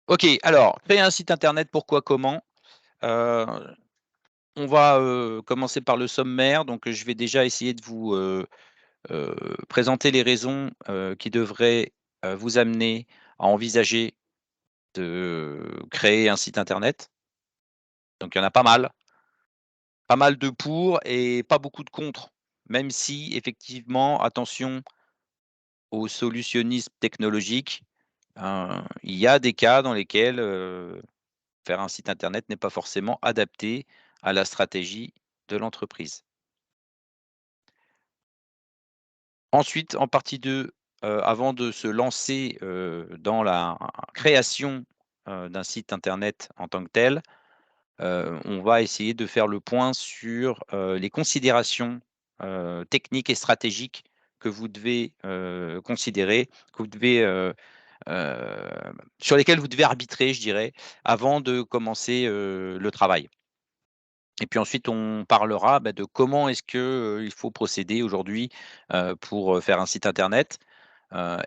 OK, alors créer un site internet, pourquoi, comment? Heu, on va, commencer par le sommaire, donc je vais déjà essayer de vous, heu, présenter les raisons, qui devraient, vous amener à envisager de créer un site internet. Donc il y en a pas mal de pour et pas beaucoup de contre, même si effectivement, attention au solutionnisme technologique, il y a des cas dans lesquels, faire un site internet n'est pas forcément adapté à la stratégie de l'entreprise. Ensuite, en partie 2, avant de se lancer, dans la création, d'un site internet en tant que tel, on va essayer de faire le point sur, les considérations, techniques et stratégiques que vous devez, considérer, que vous devez, sur lesquelles vous devez arbitrer, je dirais, avant de commencer, le travail. Et puis ensuite, on parlera, bah, de comment est-ce que, il faut procéder aujourd'hui, pour, faire un site internet.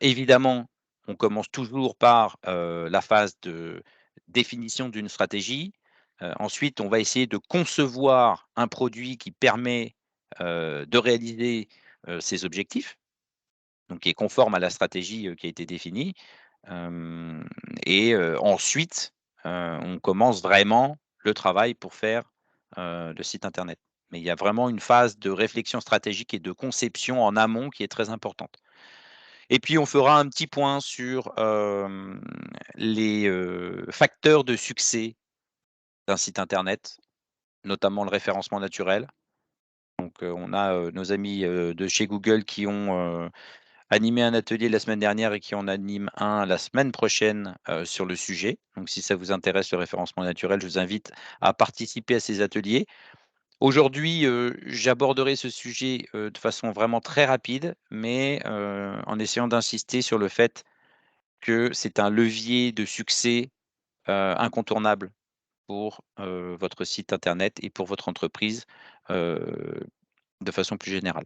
Évidemment, on commence toujours par, la phase de définition d'une stratégie. Ensuite, on va essayer de concevoir un produit qui permet, de réaliser, ces objectifs, donc qui est conforme à la stratégie, qui a été définie. Hem et ensuite, on commence vraiment le travail pour faire, le site internet. Mais il y a vraiment une phase de réflexion stratégique et de conception en amont qui est très importante. Et puis on fera un petit point sur, les, facteurs de succès d'un site internet, notamment le référencement naturel. Donc, on a, nos amis, de chez Google qui ont, animé un atelier la semaine dernière et qui en animent un la semaine prochaine, sur le sujet. Donc si ça vous intéresse le référencement naturel, je vous invite à participer à ces ateliers. Aujourd'hui, j'aborderai ce sujet, de façon vraiment très rapide, mais, en essayant d'insister sur le fait que c'est un levier de succès, incontournable pour, votre site internet et pour votre entreprise, heu, de façon plus générale.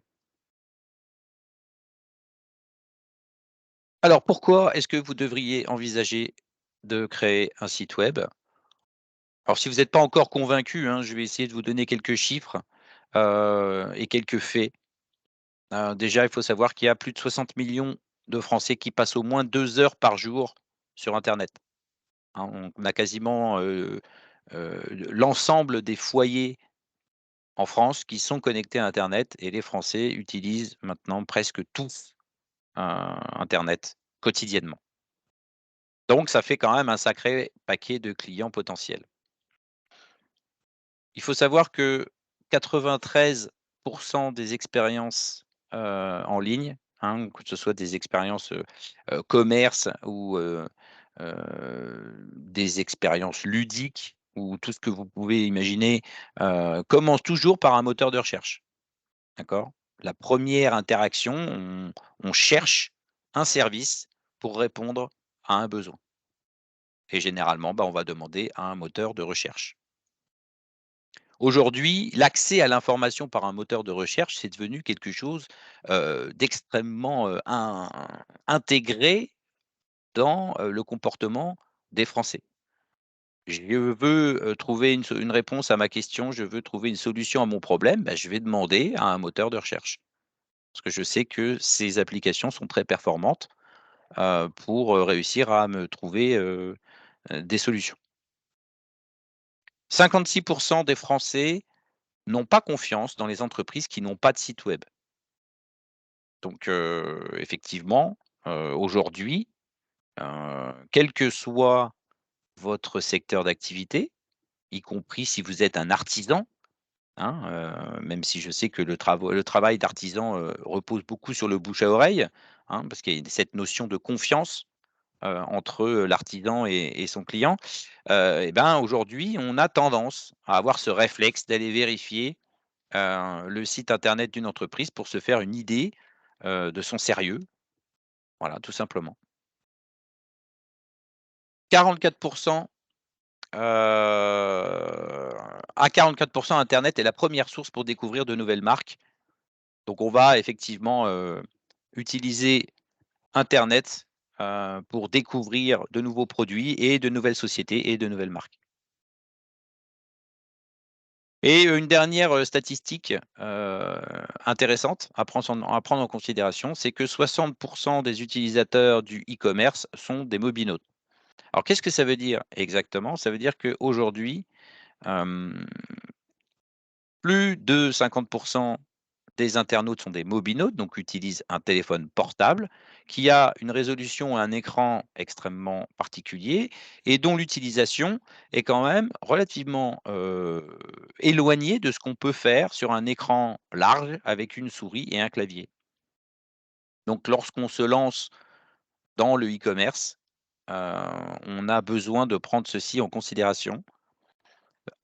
Alors pourquoi est-ce que vous devriez envisager de créer un site web? Alors si vous n'êtes pas encore convaincu, hein, je vais essayer de vous donner quelques chiffres, et quelques faits. Déjà, il faut savoir qu'il y a plus de 60 millions de Français qui passent au moins 2 heures par jour sur internet, hein. On a quasiment, l'ensemble des foyers en France qui sont connectés à internet et les Français utilisent maintenant presque tous, internet quotidiennement. Donc ça fait quand même un sacré paquet de clients potentiels. Il faut savoir que 93 des expériences, en ligne, hein, que ce soit des expériences, commerce ou, des expériences ludiques ou tout ce que vous pouvez imaginer, commencent toujours par un moteur de recherche, d'accord? La première interaction, on cherche un service pour répondre à un besoin et généralement, bah, on va demander à un moteur de recherche. Aujourd'hui, l'accès à l'information par un moteur de recherche, c'est devenu quelque chose, d'extrêmement, intégré dans, le comportement des Français. Je veux, trouver une réponse à ma question, je veux trouver une solution à mon problème, bah, je vais demander à un moteur de recherche. Parce que je sais que ces applications sont très performantes, pour, réussir à me trouver, des solutions. 56 des Français n'ont pas confiance dans les entreprises qui n'ont pas de site web. Donc effectivement, aujourd'hui, quel que soit votre secteur d'activité, y compris si vous êtes un artisan, hein, même si je sais que le travail d'artisan, repose beaucoup sur le bouche à oreille, hein, parce qu'il y a cette notion de confiance, entre, l'artisan et son client. Et ben, aujourd'hui, on a tendance à avoir ce réflexe d'aller vérifier, le site internet d'une entreprise pour se faire une idée, de son sérieux. Voilà, tout simplement. 44 à 44 internet est la première source pour découvrir de nouvelles marques. Donc on va effectivement, utiliser internet, pour découvrir de nouveaux produits et de nouvelles sociétés et de nouvelles marques. Et une dernière, statistique, intéressante à prendre en considération, c'est que 60 des utilisateurs du e-commerce sont des mobinautes. Alors qu'est-ce que ça veut dire exactement? Ça veut dire qu'aujourd'hui, hem, plus de 50 des internautes sont des mobinautes, donc utilisent un téléphone portable qui a une résolution et un écran extrêmement particuliers et dont l'utilisation est quand même relativement, éloignée de ce qu'on peut faire sur un écran large avec une souris et un clavier. Donc lorsqu'on se lance dans le e-commerce, on a besoin de prendre ceci en considération.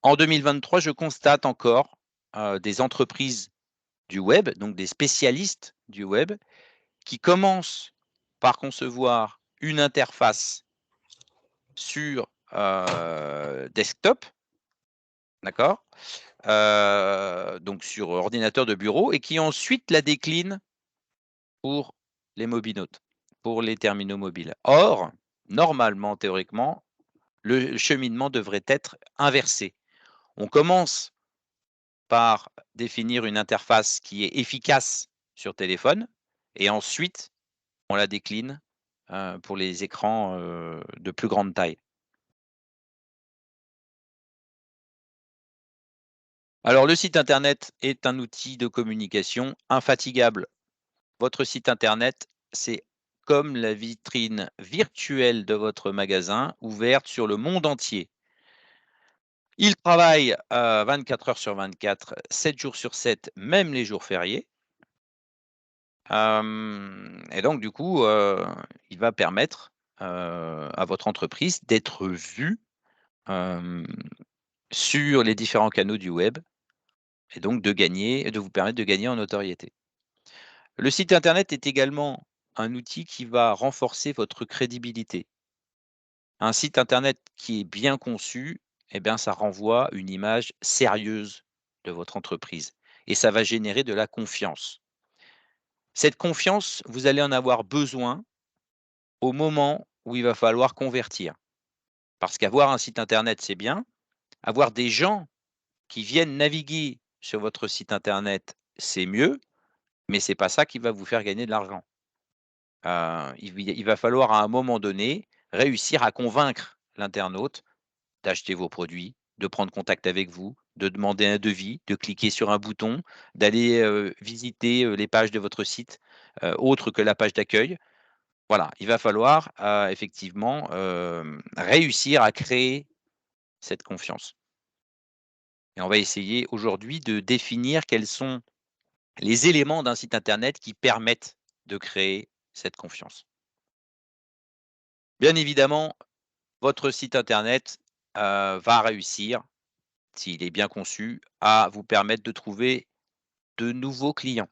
En 2023, je constate encore, des entreprises du web, donc des spécialistes du web, qui commence par concevoir une interface sur, desktop, d'accord? Donc sur ordinateur de bureau et qui ensuite la décline pour les mobinotes, pour les terminaux mobiles. Or, normalement, théoriquement, le cheminement devrait être inversé. On commence par définir une interface qui est efficace sur téléphone et ensuite on la décline, pour les écrans, de plus grande taille. Alors le site internet est un outil de communication infatigable. Votre site internet, c'est comme la vitrine virtuelle de votre magasin, ouverte sur le monde entier. Il travaille, 24 heures sur 24, 7 jours sur 7, même les jours fériés. Et donc du coup, il va permettre, à votre entreprise d'être vue, hem, sur les différents canaux du web et donc de vous permettre de gagner en notoriété. Le site internet est également un outil qui va renforcer votre crédibilité. Un site internet qui est bien conçu, eh bien, ça renvoie une image sérieuse de votre entreprise et ça va générer de la confiance. Cette confiance, vous allez en avoir besoin au moment où il va falloir convertir. Parce qu'avoir un site internet, c'est bien. Avoir des gens qui viennent naviguer sur votre site internet, c'est mieux, mais c'est pas ça qui va vous faire gagner de l'argent. Il va falloir à un moment donné réussir à convaincre l'internaute d'acheter vos produits, de prendre contact avec vous, de demander un devis, de cliquer sur un bouton, d'aller, visiter, les pages de votre site, autres que la page d'accueil. Voilà, il va falloir, effectivement, réussir à créer cette confiance et on va essayer aujourd'hui de définir quels sont les éléments d'un site internet qui permettent de créer cette confiance. Bien évidemment, votre site internet, va réussir, s'il est bien conçu, à vous permettre de trouver de nouveaux clients.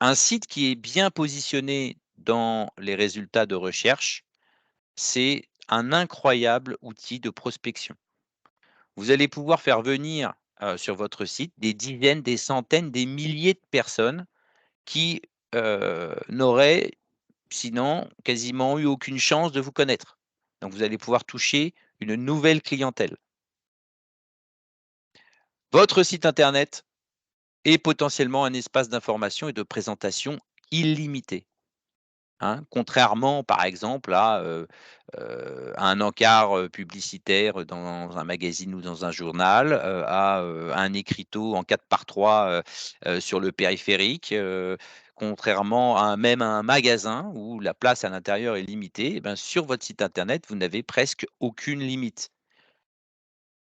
Un site qui est bien positionné dans les résultats de recherche, c'est un incroyable outil de prospection. Vous allez pouvoir faire venir, sur votre site des dizaines, des centaines, des milliers de personnes qui, n'auraient sinon quasiment eu aucune chance de vous connaître. Donc vous allez pouvoir toucher une nouvelle clientèle. Votre site internet est potentiellement un espace d'information et de présentation illimité. Hein, contrairement par exemple à un encart, publicitaire dans un magazine ou dans un journal, à un écriteau en 4x3, sur le périphérique, contrairement à un magasin où la place à l'intérieur est limitée et ben, sur votre site internet, vous n'avez presque aucune limite.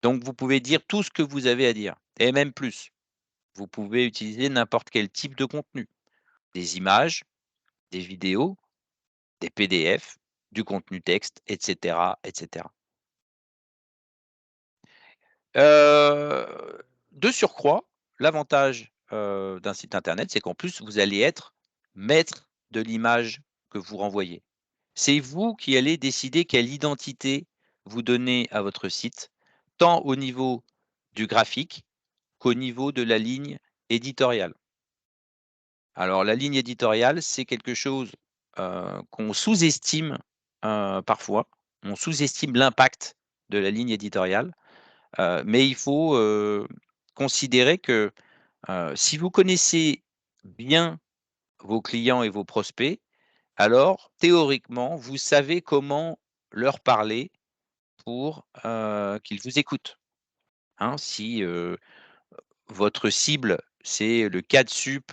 Donc vous pouvez dire tout ce que vous avez à dire et même plus. Vous pouvez utiliser n'importe quel type de contenu, des images, des vidéos, des PDF, du contenu texte et cetera, et cetera. De surcroît, l'avantage, d'un site internet, c'est qu'en plus, vous allez être maître de l'image que vous renvoyez. C'est vous qui allez décider quelle identité vous donnez à votre site, tant au niveau du graphique qu'au niveau de la ligne éditoriale. Alors la ligne éditoriale, c'est quelque chose, qu'on sous-estime, parfois. On sous-estime l'impact de la ligne éditoriale, mais il faut, considérer que, si vous connaissez bien vos clients et vos prospects, alors théoriquement, vous savez comment leur parler pour, qu'ils vous écoutent, hein. Si, votre cible, c'est le cadre sup,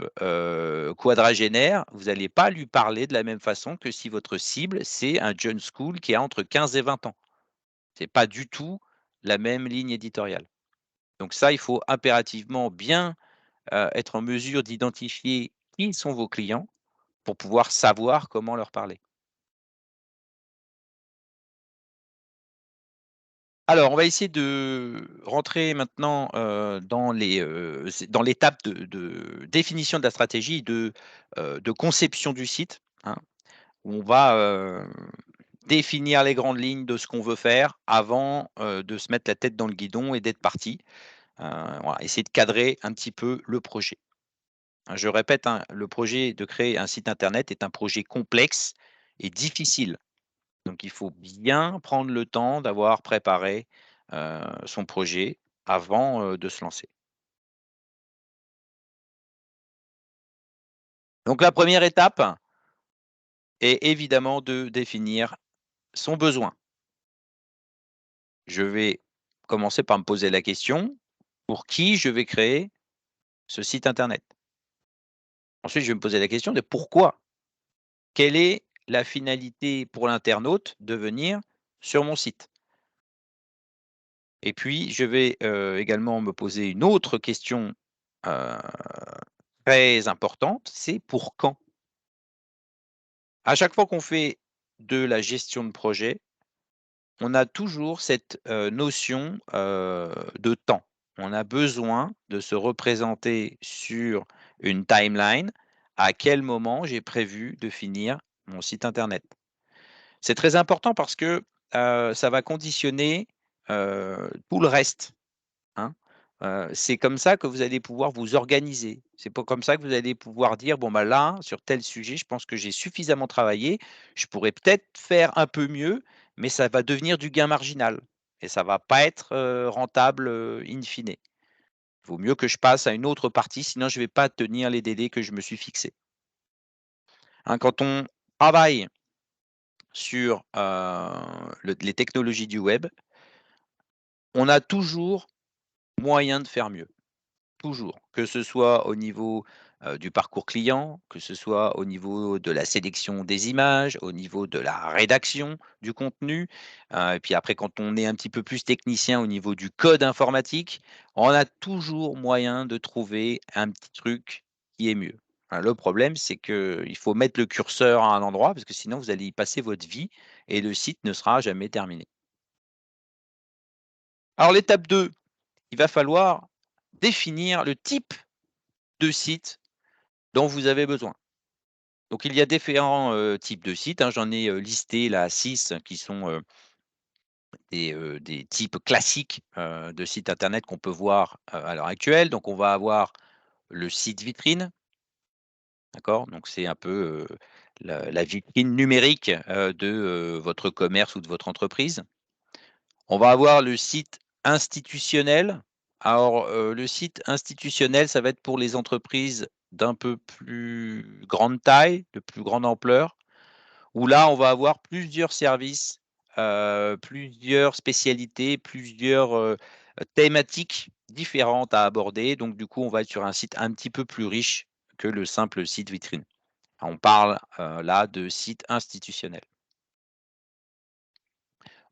quadragénaire, vous allez pas lui parler de la même façon que si votre cible, c'est un jeune school qui a entre 15 et 20 ans. C'est pas du tout la même ligne éditoriale. Donc ça, il faut impérativement bien, être en mesure d'identifier qui sont vos clients pour pouvoir savoir comment leur parler. Alors, on va essayer de rentrer maintenant, dans l'étape de définition de la stratégie de conception du site, hein, où on va, définir les grandes lignes de ce qu'on veut faire avant, de se mettre la tête dans le guidon et d'être parti. Voilà, essayer de cadrer un petit peu le projet. Hein, je répète, hein, le projet de créer un site internet est un projet complexe et difficile. Donc il faut bien prendre le temps d'avoir préparé, son projet avant, de se lancer. Donc la première étape est évidemment de définir son besoin. Je vais commencer par me poser la question: «Pour qui je vais créer ce site internet?» Ensuite, je vais me poser la question de pourquoi? Quelle est la finalité pour l'internaute de venir sur mon site? Et puis je vais, également me poser une autre question, heu, très importante, c'est pour quand? À chaque fois qu'on fait de la gestion de projet, on a toujours cette, notion, de temps. On a besoin de se représenter sur une timeline à quel moment j'ai prévu de finir mon site internet. C'est très important parce que, ça va conditionner, tout le reste. Hein? C'est comme ça que vous allez pouvoir vous organiser. C'est pas comme ça que vous allez pouvoir dire: «Bon, bah, là, sur tel sujet, je pense que j'ai suffisamment travaillé. Je pourrais peut-être faire un peu mieux, mais ça va devenir du gain marginal et ça va pas être, rentable, in fine. Il vaut mieux que je passe à une autre partie, sinon je vais pas tenir les délais que je me suis fixés». Hein, quand on travaille sur, les technologies du web, on a toujours moyen de faire mieux. Toujours, que ce soit au niveau, du parcours client, que ce soit au niveau de la sélection des images, au niveau de la rédaction du contenu, et puis après quand on est un petit peu plus technicien au niveau du code informatique, on a toujours moyen de trouver un petit truc qui est mieux. Le problème, c'est qu'il faut mettre le curseur à un endroit parce que sinon vous allez y passer votre vie et le site ne sera jamais terminé. Alors l'étape 2, il va falloir définir le type de site dont vous avez besoin. Donc il y a différents, types de sites, hein. J'en ai, listé là 6 qui sont, des types classiques, de sites internet qu'on peut voir, à l'heure actuelle. Donc on va avoir le site vitrine, d'accord? Donc c'est un peu, la vitrine numérique, de, votre commerce ou de votre entreprise. On va avoir le site institutionnel. Alors, le site institutionnel, ça va être pour les entreprises d'un peu plus grande taille, de plus grande ampleur, où là, on va avoir plusieurs services, plusieurs spécialités, plusieurs, thématiques différentes à aborder. Donc du coup, on va être sur un site un petit peu plus riche que le simple site vitrine. On parle, là de site institutionnel.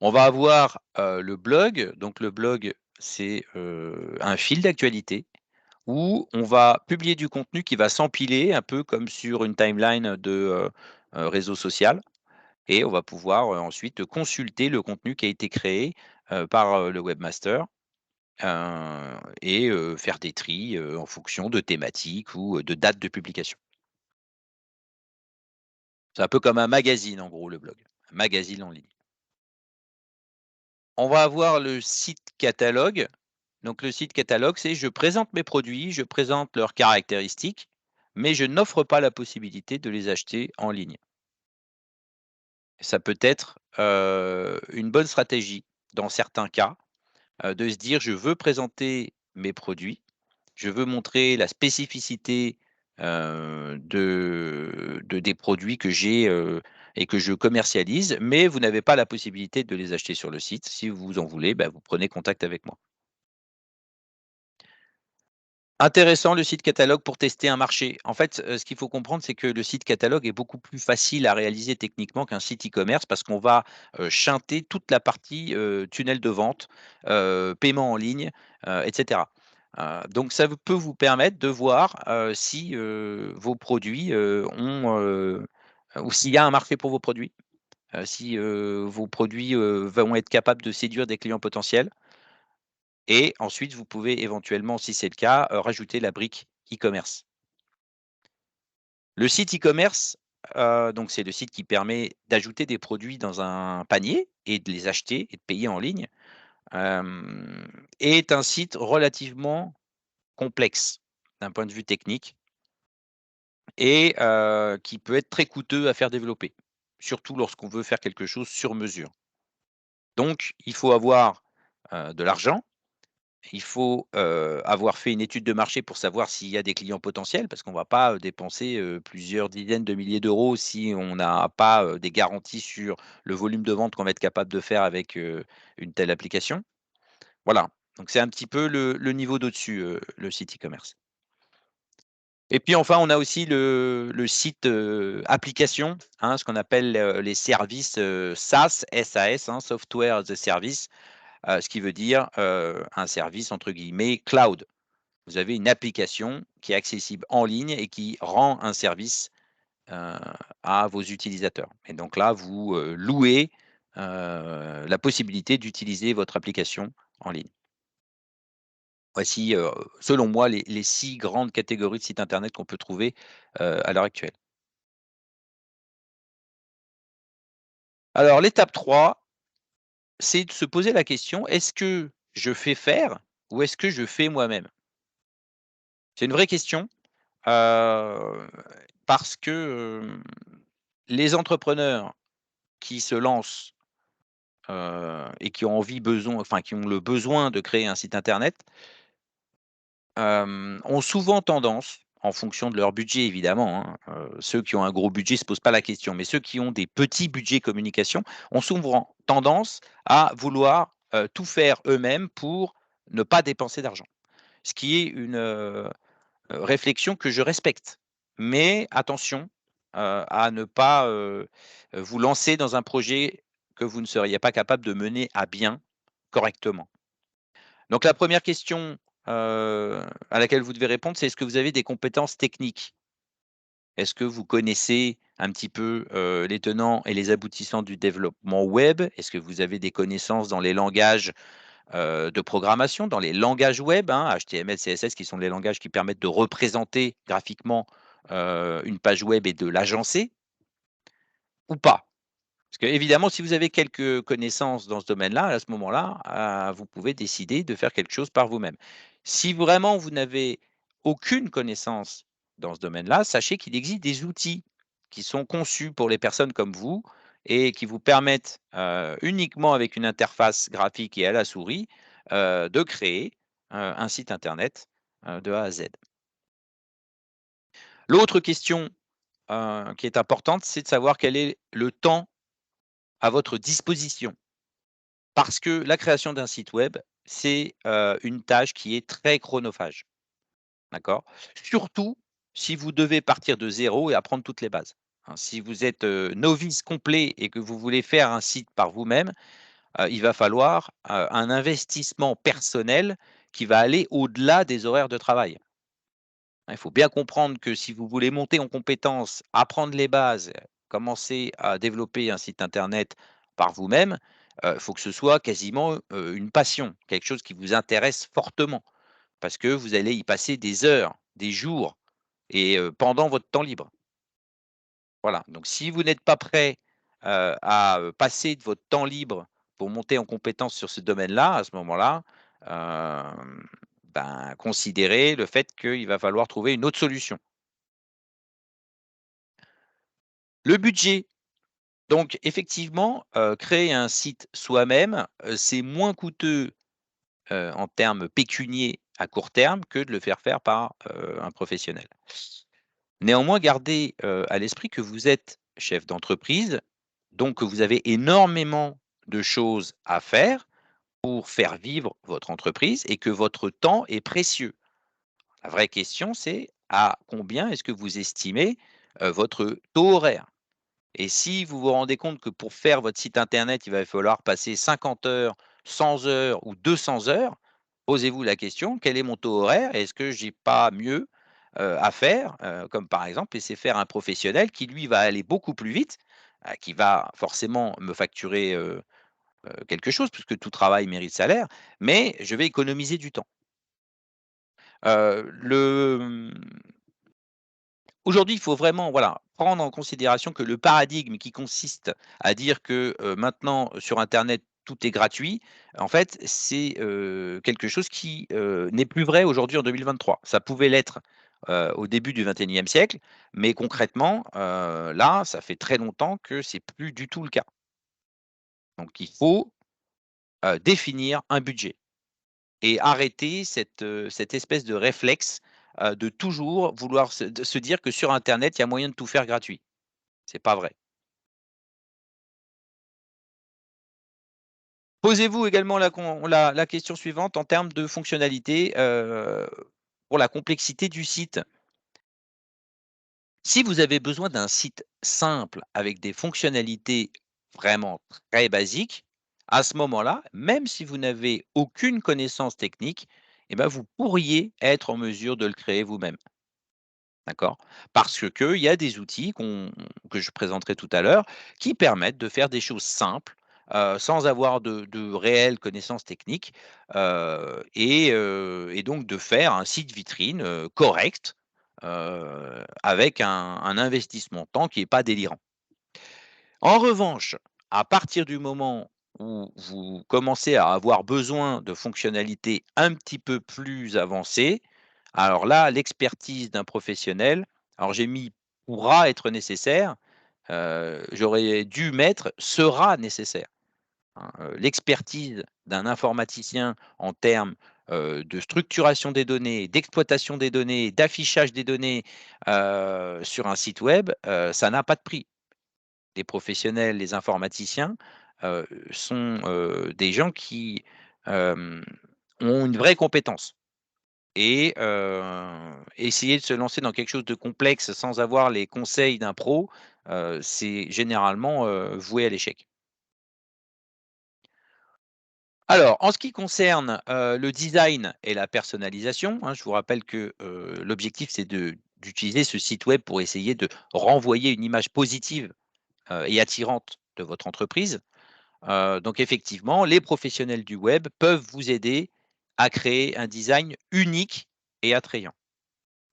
On va avoir, le blog. Donc le blog, c'est, un fil d'actualité où on va publier du contenu qui va s'empiler un peu comme sur une timeline de, réseau social et on va pouvoir, ensuite consulter le contenu qui a été créé, par, le webmaster, et faire des tris, en fonction de thématiques ou, de dates de publication. C'est un peu comme un magazine en gros le blog, un magazine en ligne. On va avoir le site catalogue. Donc le site catalogue, c'est je présente mes produits, je présente leurs caractéristiques, mais je n'offre pas la possibilité de les acheter en ligne. Ça peut être, une bonne stratégie dans certains cas, de se dire: «Je veux présenter mes produits, je veux montrer la spécificité, de des produits que j'ai, et que je commercialise», mais vous n'avez pas la possibilité de les acheter sur le site. Si vous en voulez, bah, vous prenez contact avec moi. Intéressant le site catalogue pour tester un marché. En fait, ce qu'il faut comprendre, c'est que le site catalogue est beaucoup plus facile à réaliser techniquement qu'un site e-commerce parce qu'on va, shunter toute la partie, tunnel de vente, paiement en ligne, et cetera. Donc ça peut vous permettre de voir, si, vos produits, ou s'il y a un marché pour vos produits, si, vos produits, vont être capables de séduire des clients potentiels. Et ensuite, vous pouvez éventuellement, si c'est le cas, rajouter la brique e-commerce. Le site e-commerce, donc c'est le site qui permet d'ajouter des produits dans un panier et de les acheter et de payer en ligne, est un site relativement complexe d'un point de vue technique et qui peut être très coûteux à faire développer, surtout lorsqu'on veut faire quelque chose sur mesure. Donc il faut avoir, de l'argent. Il faut, avoir fait une étude de marché pour savoir s'il y a des clients potentiels, parce qu'on ne va pas, dépenser, plusieurs dizaines de milliers d'euros si on n'a pas, des garanties sur le volume de vente qu'on va être capable de faire avec, une telle application. Voilà, donc c'est un petit peu le niveau d'au-dessus, le site e-commerce. Et puis enfin, on a aussi le site, application, hein, ce qu'on appelle, les services, SaaS, SAS, hein, Software as a Service, ce qui veut dire, un service entre guillemets «cloud». Vous avez une application qui est accessible en ligne et qui rend un service, heu, à vos utilisateurs. Et donc là, vous, louez, la possibilité d'utiliser votre application en ligne. Voici, selon moi, les 6 grandes catégories de sites internet qu'on peut trouver, à l'heure actuelle. Alors l'étape 3, c'est de se poser la question: «Est-ce que je fais faire ou est-ce que je fais moi-même?» C'est une vraie question, parce que, les entrepreneurs qui se lancent, et qui ont qui ont le besoin de créer un site internet, ont souvent tendance, en fonction de leur budget évidemment, hein, ceux qui ont un gros budget ne se posent pas la question, mais ceux qui ont des petits budgets communication ont souvent tendance à vouloir, tout faire eux-mêmes pour ne pas dépenser d'argent. Ce qui est une, réflexion que je respecte. Mais attention, à ne pas, vous lancer dans un projet que vous ne seriez pas capable de mener à bien correctement. Donc la première question, à laquelle vous devez répondre, c'est: est-ce que vous avez des compétences techniques? Est-ce que vous connaissez un petit peu, les tenants et les aboutissants du développement web? Est-ce que vous avez des connaissances dans les langages, de programmation, dans les langages web, hein, HTML, CSS, qui sont les langages qui permettent de représenter graphiquement, une page web et de l'agencer ou pas? Parce qu'évidemment, si vous avez quelques connaissances dans ce domaine-là, à ce moment-là, vous pouvez décider de faire quelque chose par vous-même. Si vraiment vous n'avez aucune connaissance dans ce domaine-là, sachez qu'il existe des outils qui sont conçus pour les personnes comme vous et qui vous permettent, uniquement avec une interface graphique et à la souris, de créer, un site internet, de A à Z. L'autre question, qui est importante, c'est de savoir quel est le temps à votre disposition. Parce que la création d'un site web, c'est, une tâche qui est très chronophage, d'accord? Surtout si vous devez partir de zéro et apprendre toutes les bases, hein. Si vous êtes, novice complet et que vous voulez faire un site par vous-même, il va falloir, un investissement personnel qui va aller au-delà des horaires de travail. Hein, il faut bien comprendre que si vous voulez monter en compétences, apprendre les bases, commencer à développer un site internet par vous-même, il faut que ce soit quasiment, une passion, quelque chose qui vous intéresse fortement. Parce que vous allez y passer des heures, des jours et pendant votre temps libre. Voilà, donc si vous n'êtes pas prêt, à, passer de votre temps libre pour monter en compétence sur ce domaine-là, à ce moment-là, ben, considérez le fait qu'il va falloir trouver une autre solution. Le budget, Donc effectivement, créer un site soi-même, c'est moins coûteux, en termes pécuniers à court terme que de le faire par, un professionnel. Néanmoins, gardez, à l'esprit que vous êtes chef d'entreprise, donc que vous avez énormément de choses à faire pour faire vivre votre entreprise et que votre temps est précieux. La vraie question, c'est à combien est-ce que vous estimez, votre taux horaire? Et si vous vous rendez compte que pour faire votre site internet, il va falloir passer 50 heures, 100 heures ou 200 heures, posez-vous la question: «Quel est mon taux horaire? Est-ce que j'ai pas mieux, à faire?» Comme par exemple laisser faire un professionnel qui lui va aller beaucoup plus vite, qui va forcément me facturer, quelque chose puisque tout travail mérite salaire, mais je vais économiser du temps. Aujourd'hui, il faut vraiment, voilà, prendre en considération que le paradigme qui consiste à dire que, maintenant sur internet tout est gratuit, en fait, c'est, quelque chose qui, n'est plus vrai aujourd'hui en 2023. Ça pouvait l'être, au début du XXIe siècle, mais concrètement, là, ça fait très longtemps que c'est plus du tout le cas. Donc il faut, définir un budget. Et arrêter cette espèce de réflexe, de toujours vouloir se dire que sur internet, il y a moyen de tout faire gratuit. C'est pas vrai. Posez-vous également la question suivante en termes de fonctionnalité, pour la complexité du site. Si vous avez besoin d'un site simple avec des fonctionnalités vraiment très basiques, à ce moment-là, même si vous n'avez aucune connaissance technique, eh ben, vous pourriez être en mesure de le créer vous-même. D'accord? Parce qu'il y a des outils que je présenterai tout à l'heure, qui permettent de faire des choses simples, sans avoir de réelles connaissances techniques, et donc de faire un site vitrine, correct, avec un investissement temps qui est pas délirant. En revanche, à partir du moment où vous commencez à avoir besoin de fonctionnalités un petit peu plus avancées, alors là, l'expertise d'un professionnel, alors j'ai mis pourra être nécessaire, j'aurais dû mettre sera nécessaire, hein. L'expertise d'un informaticien en termes, de structuration des données, d'exploitation des données, d'affichage des données, sur un site web, ça n'a pas de prix. Les professionnels, les informaticiens, sont, des gens qui, hem, ont une vraie compétence et essayer de se lancer dans quelque chose de complexe sans avoir les conseils d'un pro, c'est généralement, voué à l'échec. Alors, en ce qui concerne, le design et la personnalisation, hein, je vous rappelle que, l'objectif, c'est d'utiliser ce site web pour essayer de renvoyer une image positive, et attirante de votre entreprise. Donc effectivement, les professionnels du web peuvent vous aider à créer un design unique et attrayant.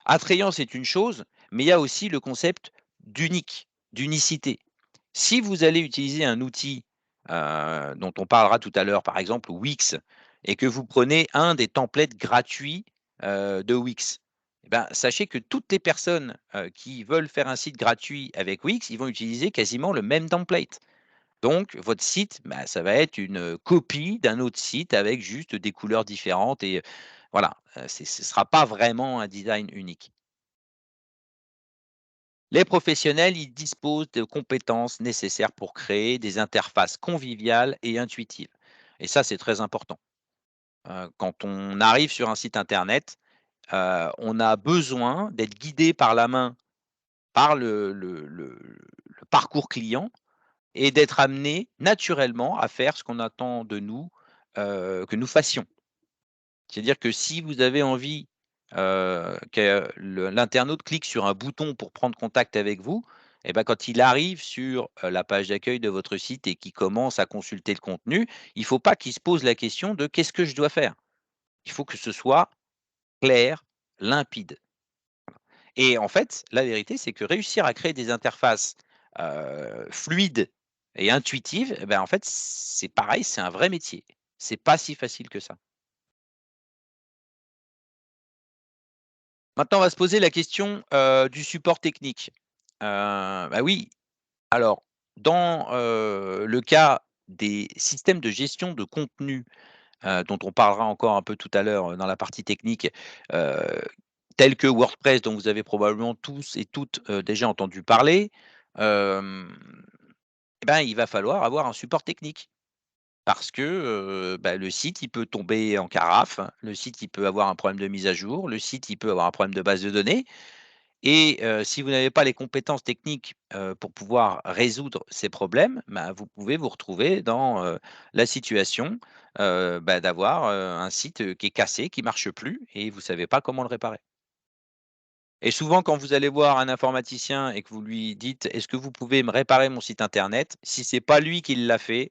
Attrayant, c'est une chose, mais il y a aussi le concept d'unique, d'unicité. Si vous allez utiliser un outil, dont on parlera tout à l'heure, par exemple Wix, et que vous prenez un des templates gratuits, de Wix, eh ben, sachez que toutes les personnes, qui veulent faire un site gratuit avec Wix, ils vont utiliser quasiment le même template. Donc votre site, bah, ça va être une, copie d'un autre site avec juste des couleurs différentes et voilà, ce ne sera pas vraiment un design unique. Les professionnels, ils disposent de compétences nécessaires pour créer des interfaces conviviales et intuitives et ça, c'est très important. Quand on arrive sur un site internet, on a besoin d'être guidé par la main par le parcours client et d'être amené naturellement à faire ce qu'on attend de nous, que nous fassions. C'est-à-dire que si vous avez envie, que l'internaute clique sur un bouton pour prendre contact avec vous, et ben quand il arrive sur, la page d'accueil de votre site et qu'il commence à consulter le contenu, il ne faut pas qu'il se pose la question de: «Qu'est-ce que je dois faire?» Il faut que ce soit clair, limpide et en fait, la vérité, c'est que réussir à créer des interfaces, fluides et intuitives, et ben, en fait, c'est pareil, c'est un vrai métier. C'est pas si facile que ça. Maintenant, on va se poser la question, du support technique. Bah, oui, alors dans, le cas des systèmes de gestion de contenu, dont on parlera encore un peu tout à l'heure, dans la partie technique, heu, tels que WordPress dont vous avez probablement tous et toutes, déjà entendu parler, hem, et ben, il va falloir avoir un support technique. Parce que, bah, le site, il peut tomber en carafe, le site, il peut avoir un problème de mise à jour, le site, il peut avoir un problème de base de données et si vous n'avez pas les compétences techniques, pour pouvoir résoudre ces problèmes, bah, vous pouvez vous retrouver dans, la situation, bah, d'avoir, un site, qui est cassé, qui marche plus et vous savez pas comment le réparer. Et souvent quand vous allez voir un informaticien et que vous lui dites: «Est-ce que vous pouvez me réparer mon site internet?» si c'est pas lui qui l'a fait,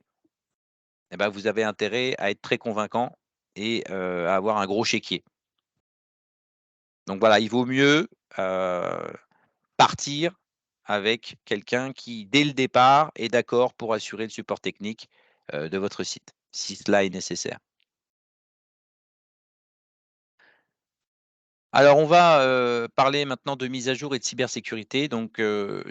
et bah, vous avez intérêt à être très convaincant et à avoir un gros chéquier. Donc voilà, il vaut mieux, partir avec quelqu'un qui, dès le départ, est d'accord pour assurer le support technique, de votre site, si cela est nécessaire. Alors on va, parler maintenant de mise à jour et de cybersécurité. Donc,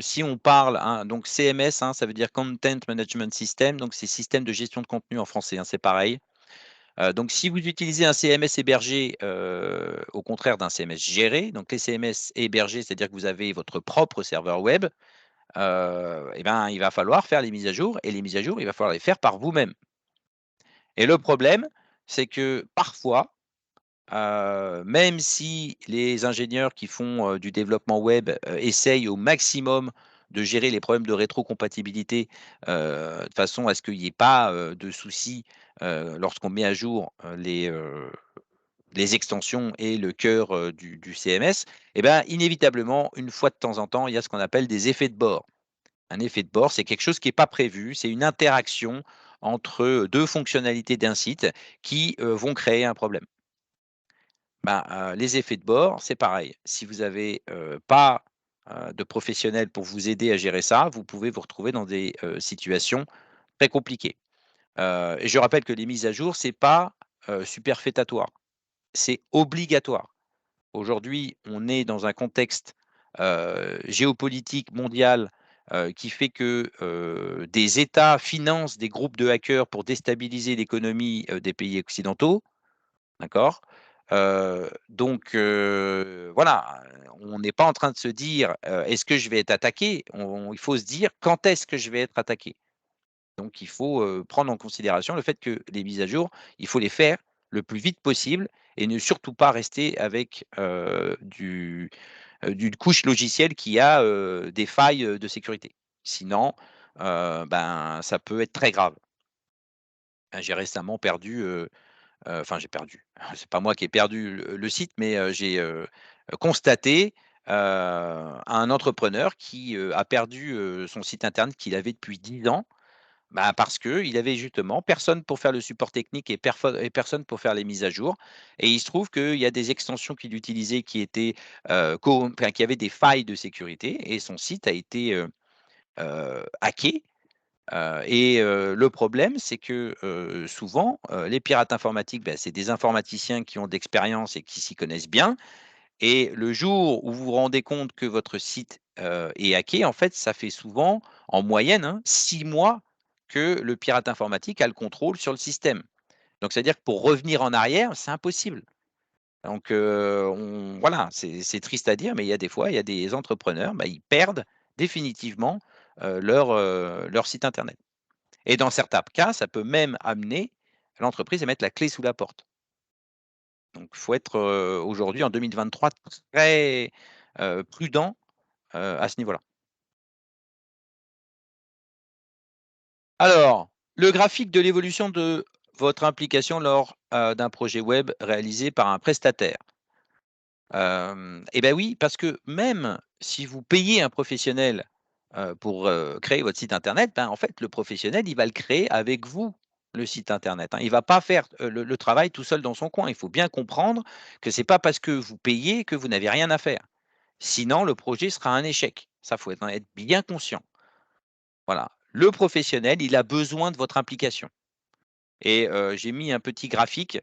si on parle, hein, donc CMS, hein, ça veut dire Content Management System, donc c'est système de gestion de contenu en français, hein, c'est pareil. Donc si vous utilisez un CMS hébergé, au contraire d'un CMS géré, donc les CMS hébergés, c'est-à-dire que vous avez votre propre serveur web, et ben, il va falloir faire les mises à jour et les mises à jour, il va falloir les faire par vous-même. Et le problème, c'est que parfois, même si les ingénieurs qui font, du développement web, essayent au maximum de gérer les problèmes de rétrocompatibilité, de façon à ce qu'il y ait pas, de soucis, lorsqu'on met à jour, les extensions et le cœur, du CMS, et ben, inévitablement, une fois de temps en temps, il y a ce qu'on appelle des effets de bord. Un effet de bord, c'est quelque chose qui est pas prévu, c'est une interaction entre, 2 fonctionnalités d'un site qui, vont créer un problème. Ben, les effets de bord, c'est pareil. Si vous avez, pas, de professionnels pour vous aider à gérer ça, vous pouvez vous retrouver dans des, situations très compliquées. Et je rappelle que les mises à jour, c'est pas, superfétatoire, c'est obligatoire. Aujourd'hui, on est dans un contexte, géopolitique mondial, qui fait que, des États financent des groupes de hackers pour déstabiliser l'économie, des pays occidentaux, d'accord? Voilà, on n'est pas en train de se dire, «Est-ce que je vais être attaqué?» Il faut se dire: «Quand est-ce que je vais être attaqué?» Donc il faut, prendre en considération le fait que les mises à jour, il faut les faire le plus vite possible et ne surtout pas rester avec, d'une couche logicielle qui a, des failles, de sécurité. Sinon, ben, ça peut être très grave. J'ai récemment perdu, enfin j'ai perdu, c'est pas moi qui ai perdu le site, mais, j'ai, constaté, un entrepreneur qui, a perdu, son site internet qu'il avait depuis 10 ans. Bah, parce qu'il avait justement personne pour faire le support technique et personne pour faire les mises à jour, et il se trouve qu'il y a des extensions qu'il utilisait qui étaient, enfin qui avaient des failles de sécurité, et son site a été, hacké, le problème c'est que, souvent, les pirates informatiques, bah, c'est des informaticiens qui ont de l'expérience et qui s'y connaissent bien, et le jour où vous vous rendez compte que votre site, est hacké, en fait, ça fait souvent, en moyenne, hein, 6 mois que le pirate informatique a le contrôle sur le système. Donc c'est-à-dire que pour revenir en arrière, c'est impossible. Donc on voilà, c'est triste à dire, mais il y a des fois, il y a des entrepreneurs, bah, ils perdent définitivement, leur site internet, et dans certains cas, ça peut même amener l'entreprise à mettre la clé sous la porte. Donc il faut être, aujourd'hui en 2023 très, prudent, à ce niveau-là. Alors, le graphique de l'évolution de votre implication lors, d'un projet web réalisé par un prestataire. Et ben oui, parce que même si vous payez un professionnel, pour, créer votre site internet, ben, en fait, le professionnel, il va le créer avec vous, le site internet, hein. Il va pas faire, le travail tout seul dans son coin. Il faut bien comprendre que c'est pas parce que vous payez que vous n'avez rien à faire. Sinon, le projet sera un échec. Ça, faut en être bien conscient. Voilà. Le professionnel, il a besoin de votre implication, et j'ai mis un petit graphique,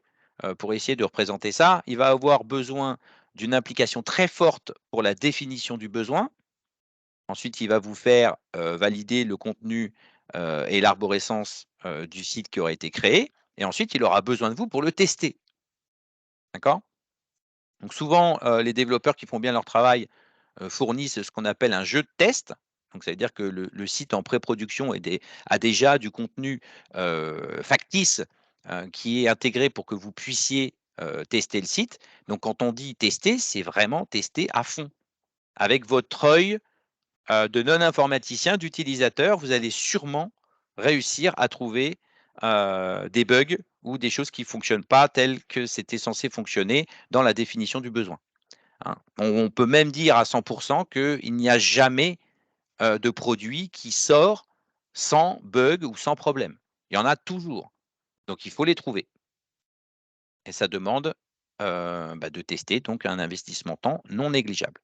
pour essayer de représenter ça. Il va avoir besoin d'une implication très forte pour la définition du besoin. Ensuite, il va vous faire, valider le contenu, et l'arborescence, du site qui aurait été créé et ensuite il aura besoin de vous pour le tester, d'accord? Donc souvent, les développeurs qui font bien leur travail, fournissent ce qu'on appelle un jeu de test. Donc ça veut dire que le site en pré-production a déjà du contenu, factice, qui est intégré pour que vous puissiez, tester le site. Donc quand on dit tester, c'est vraiment tester à fond. Avec votre œil, de non-informaticien, d'utilisateur, vous allez sûrement réussir à trouver, des bugs ou des choses qui ne fonctionnent pas telles que c'était censé fonctionner dans la définition du besoin, hein. On peut même dire à 100 qu'il n'y a jamais, de produit qui sort sans bug ou sans problème. Il y en a toujours, donc il faut les trouver et ça demande, de tester, donc un investissement temps non négligeable.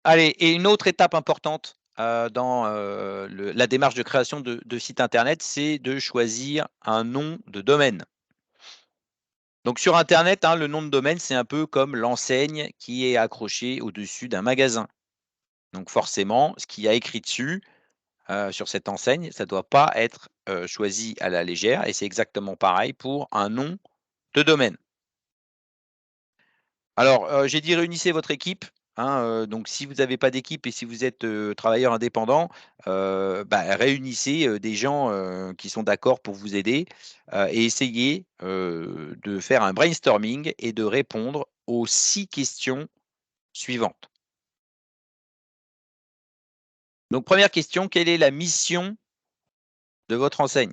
Allez, et une autre étape importante, dans, la démarche de création de site internet, c'est de choisir un nom de domaine. Donc sur internet, hein, le nom de domaine, c'est un peu comme l'enseigne qui est accrochée au-dessus d'un magasin. Donc forcément, ce qu'il y a écrit dessus, sur cette enseigne, ça ne doit pas être, choisi à la légère et c'est exactement pareil pour un nom de domaine. Alors, j'ai dit réunissez votre équipe, hein, donc si vous n'avez pas d'équipe et si vous êtes, travailleur indépendant, réunissez, des gens, qui sont d'accord pour vous aider, et essayez, de faire un brainstorming et de répondre aux 6 questions suivantes. Donc première question, quelle est la mission de votre enseigne?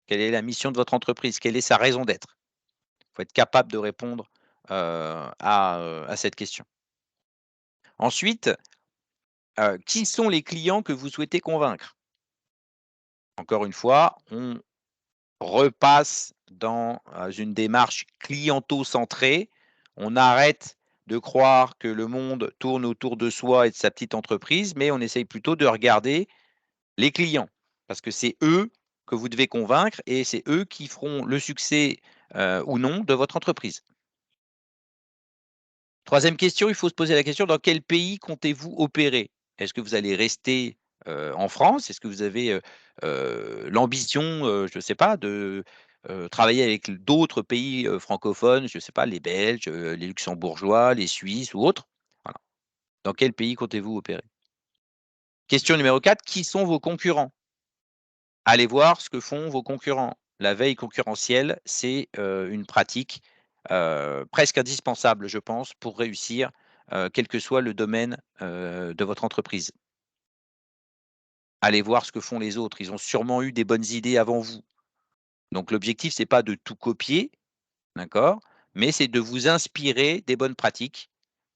Quelle est la mission de votre entreprise? Quelle est sa raison d'être? Il faut être capable de répondre, à cette question. Ensuite, qui sont les clients que vous souhaitez convaincre? Encore une fois, on repasse dans, une démarche cliento-centrée. On arrête de croire que le monde tourne autour de soi et de sa petite entreprise, mais on essaye plutôt de regarder les clients. Parce que c'est eux que vous devez convaincre et c'est eux qui feront le succès, ou non de votre entreprise. Troisième question, il faut se poser la question, dans quel pays comptez-vous opérer? Est-ce que vous allez rester, en France? Est-ce que vous avez, l'ambition, je ne sais pas, de, travailler avec d'autres pays, francophones, je ne sais pas, les Belges, les Luxembourgeois, les Suisses ou autres? Voilà. Dans quel pays comptez-vous opérer? Question numéro 4, qui sont vos concurrents? Allez voir ce que font vos concurrents. La veille concurrentielle, c'est, une pratique, presque indispensable, je pense, pour réussir, quel que soit le domaine, de votre entreprise. Allez voir ce que font les autres, ils ont sûrement eu des bonnes idées avant vous. Donc l'objectif, c'est pas de tout copier, d'accord? Mais c'est de vous inspirer des bonnes pratiques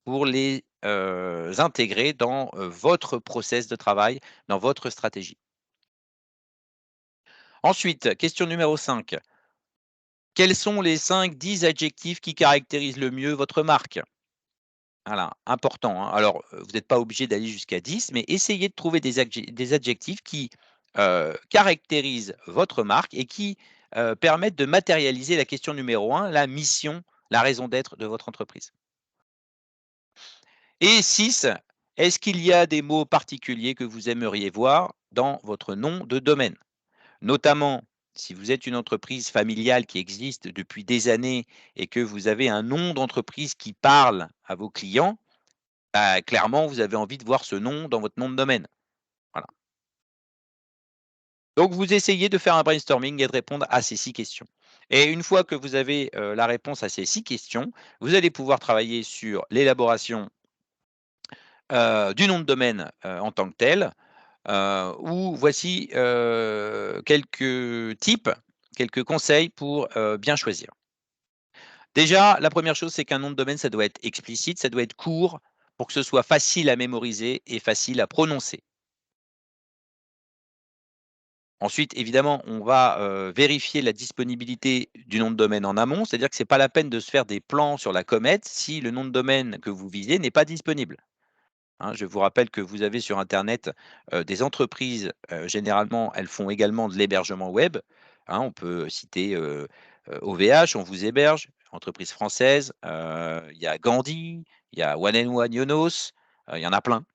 pour les, intégrer dans, votre process de travail, dans votre stratégie. Ensuite, question numéro 5. Quels sont les 5-10 adjectifs qui caractérisent le mieux votre marque? Voilà, important, hein. Alors, vous n'êtes pas obligé d'aller jusqu'à 10, mais essayez de trouver des adjectifs qui, caractérisent votre marque et qui, permettent de matérialiser la question numéro 1, la mission, la raison d'être de votre entreprise. Et 6, est-ce qu'il y a des mots particuliers que vous aimeriez voir dans votre nom de domaine? Notamment, si vous êtes une entreprise familiale qui existe depuis des années et que vous avez un nom d'entreprise qui parle à vos clients, bah, clairement, vous avez envie de voir ce nom dans votre nom de domaine. Voilà. Donc, vous essayez de faire un brainstorming et de répondre à ces 6 questions. Et une fois que vous avez la réponse à ces 6 questions, vous allez pouvoir travailler sur l'élaboration du nom de domaine en tant que tel, où voici quelques tips, quelques conseils pour bien choisir. Déjà, la première chose, c'est qu'un nom de domaine, ça doit être explicite, ça doit être court pour que ce soit facile à mémoriser et facile à prononcer. Ensuite, évidemment, on va, vérifier la disponibilité du nom de domaine en amont, c'est-à-dire que c'est pas la peine de se faire des plans sur la comète si le nom de domaine que vous visez n'est pas disponible, hein. Je vous rappelle que vous avez sur internet, des entreprises, généralement, elles font également de l'hébergement web, hein. On peut citer, OVH, on vous héberge. entreprise française, il y a Gandhi, il y a One and One Yonos, il y en a plein,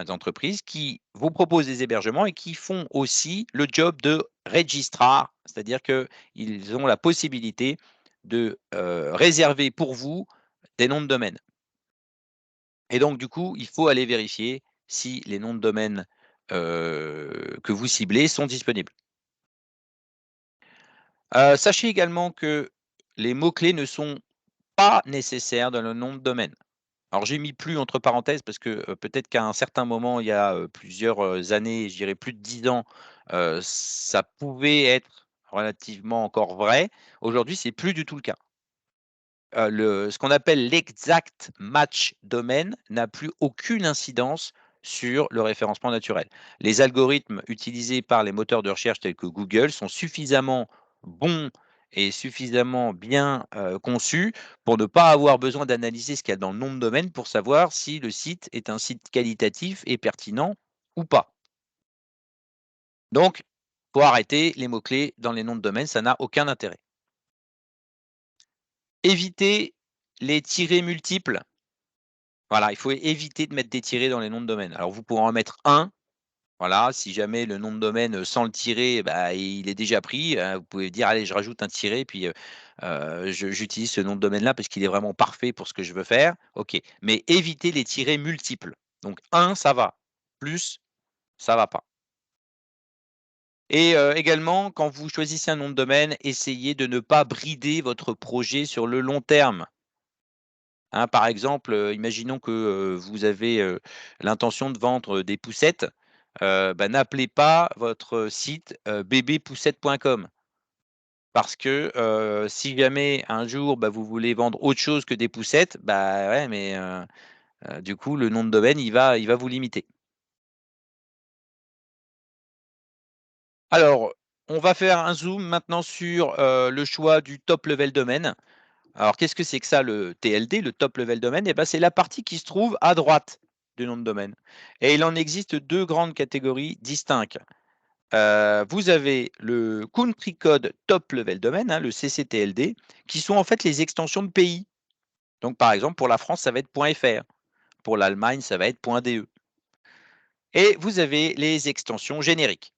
d'entreprises qui vous proposent des hébergements et qui font aussi le job de registrar. C'est-à-dire qu'ils ont la possibilité de, réserver pour vous des noms de domaine et donc du coup, il faut aller vérifier si les noms de domaine, que vous ciblez sont disponibles. Sachez également que les mots-clés ne sont pas nécessaires dans le nom de domaine. Alors j'ai mis «plus» entre parenthèses parce que, peut-être qu'à un certain moment, il y a, plusieurs, années, je dirais plus de 10 ans, ça pouvait être relativement encore vrai. Aujourd'hui, c'est plus du tout le cas. Ce qu'on appelle l'exact match domaine n'a plus aucune incidence sur le référencement naturel. Les algorithmes utilisés par les moteurs de recherche tels que Google sont suffisamment bons et suffisamment bien, conçus pour ne pas avoir besoin d'analyser ce qu'il y a dans le nom de domaine pour savoir si le site est un site qualitatif et pertinent ou pas. Donc, faut arrêter les mots-clés dans les noms de domaine, ça n'a aucun intérêt. Éviter les tirets multiples. Voilà, il faut éviter de mettre des tirets dans les noms de domaine. Alors vous pourrez en mettre un, voilà, si jamais le nom de domaine, sans le tiret, bah, il est déjà pris, vous pouvez dire: «Allez, je rajoute un tiret puis, j'utilise ce nom de domaine-là parce qu'il est vraiment parfait pour ce que je veux faire». OK, mais évitez les tirets multiples. Donc un, ça va, plus, ça va pas et également, quand vous choisissez un nom de domaine, essayez de ne pas brider votre projet sur le long terme. Hein, par exemple, imaginons que, vous avez, l'intention de vendre des poussettes, bah, n'appelez pas votre site, bbpoussette.com parce que, si jamais un jour, bah, vous voulez vendre autre chose que des poussettes, bah, ouais, mais du coup, le nom de domaine, il va vous limiter. Alors, on va faire un zoom maintenant sur, le choix du top level domaine. Alors, qu'est-ce que c'est que ça le TLD, le top level domaine? Eh ben, c'est la partie qui se trouve à droite du nom de domaine et il en existe 2 grandes catégories distinctes. Vous avez le country code top level domain, hein, le CCTLD, qui sont en fait les extensions de pays. Donc, par exemple, pour la France, ça va être .fr, pour l'Allemagne, ça va être .de et vous avez les extensions génériques,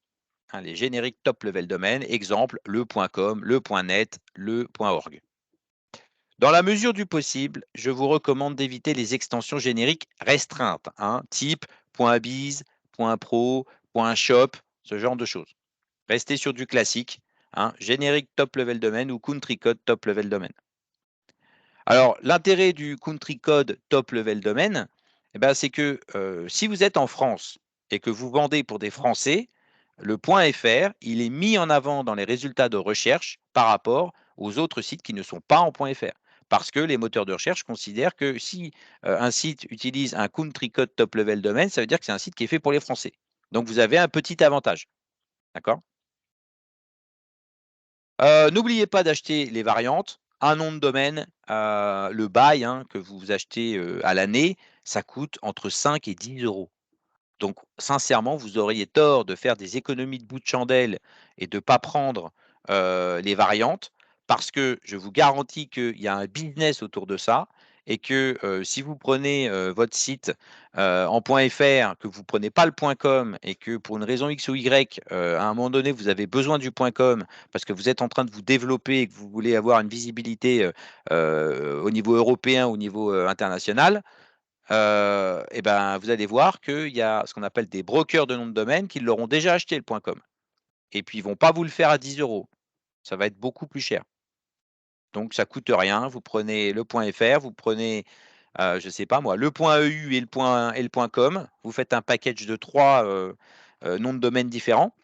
hein, les génériques top level domain, exemple le .com, le .net, le .org. Dans la mesure du possible, je vous recommande d'éviter les extensions génériques restreintes, hein, type .biz, .pro, .shop, ce genre de choses. Restez sur du classique, hein, générique top level domain ou country code top level domain. Alors, l'intérêt du country code top level domain, eh ben, c'est que si vous êtes en France et que vous vendez pour des Français, le .fr, il est mis en avant dans les résultats de recherche par rapport aux autres sites qui ne sont pas en .fr. Parce que les moteurs de recherche considèrent que si un site utilise un country code top level domain, ça veut dire que c'est un site qui est fait pour les Français. Donc vous avez un petit avantage. D'accord. N'oubliez pas d'acheter les variantes, un nom de domaine, le bail, hein, que vous achetez, à l'année, ça coûte entre 5 et 10 euros. Donc sincèrement, vous auriez tort de faire des économies de bout de chandelle et de ne pas prendre, les variantes parce que je vous garantis qu'il y a un business autour de ça et que, si vous prenez, votre site, en .fr, que vous prenez pas le .com et que pour une raison X ou Y, à un moment donné, vous avez besoin du .com parce que vous êtes en train de vous développer et que vous voulez avoir une visibilité, au niveau européen, au niveau, international, et ben, vous allez voir qu'il y a ce qu'on appelle des brokers de nom de domaine qui l'auront déjà acheté le .com et puis ils vont pas vous le faire à 10 euros. Ça va être beaucoup plus cher. Donc ça coûte rien, vous prenez le .fr, vous prenez, je sais pas moi, le .eu et le .com, vous faites un package de 3 noms de domaine différents,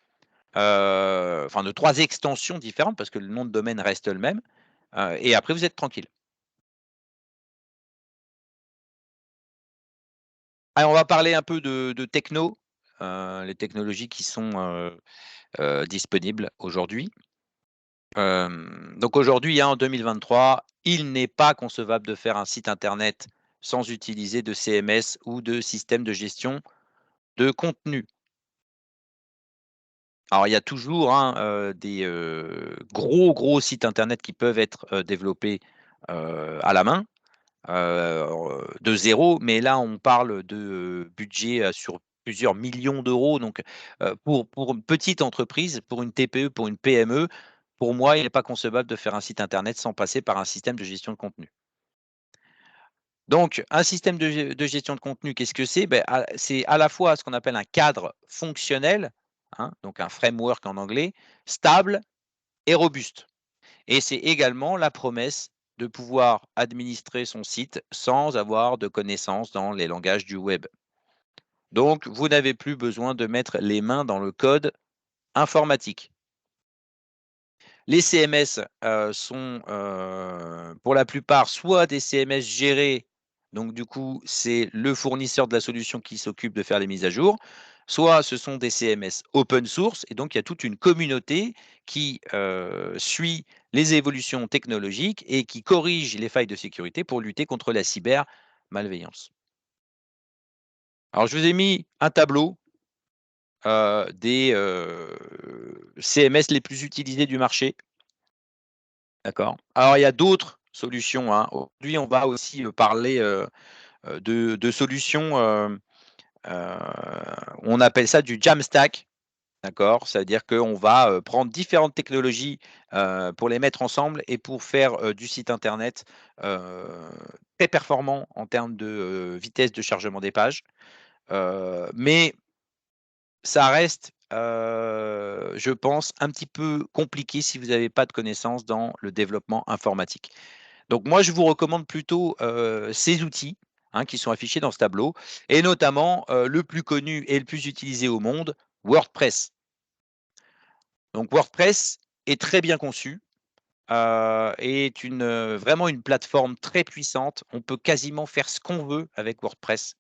enfin de 3 extensions différentes parce que le nom de domaine reste le même, et après vous êtes tranquille. Allez, on va parler un peu de techno, les technologies qui sont, disponibles aujourd'hui. Donc aujourd'hui, hein, en 2023, il n'est pas concevable de faire un site internet sans utiliser de CMS ou de système de gestion de contenu. Alors il y a toujours, hein, des, gros sites internet qui peuvent être, développés, à la main, de zéro, mais là, on parle de, budget, sur plusieurs millions d'euros. Donc, pour une petite entreprise, pour une TPE, pour une PME, pour moi, il n'est pas concevable de faire un site internet sans passer par un système de gestion de contenu. Donc, un système de gestion de contenu, qu'est-ce que c'est? Beh, c'est à la fois ce qu'on appelle un cadre fonctionnel, hein, donc un framework en anglais, stable et robuste. Et c'est également la promesse de pouvoir administrer son site sans avoir de connaissances dans les langages du web. Donc, vous n'avez plus besoin de mettre les mains dans le code informatique. Les CMS, sont, pour la plupart, soit des CMS gérés, donc du coup, c'est le fournisseur de la solution qui s'occupe de faire les mises à jour, soit ce sont des CMS open source et donc il y a toute une communauté qui, suit les évolutions technologiques et qui corrige les failles de sécurité pour lutter contre la cybermalveillance. Alors je vous ai mis un tableau, des, CMS les plus utilisés du marché. D'accord. Alors il y a d'autres solutions, hein. Aujourd'hui, on va aussi, parler, de solutions, heu, on appelle ça du Jamstack, d'accord? Ça veut dire qu'on va, prendre différentes technologies, pour les mettre ensemble et pour faire, du site internet, heu, très performant en termes de, vitesse de chargement des pages. Mais ça reste, je pense, un petit peu compliqué si vous n'avez pas de connaissances dans le développement informatique. Donc moi, je vous recommande plutôt, ces outils, hein, qui sont affichés dans ce tableau et notamment, le plus connu et le plus utilisé au monde, WordPress. Donc WordPress est très bien conçu, est une, vraiment une plateforme très puissante. On peut quasiment faire ce qu'on veut avec WordPress.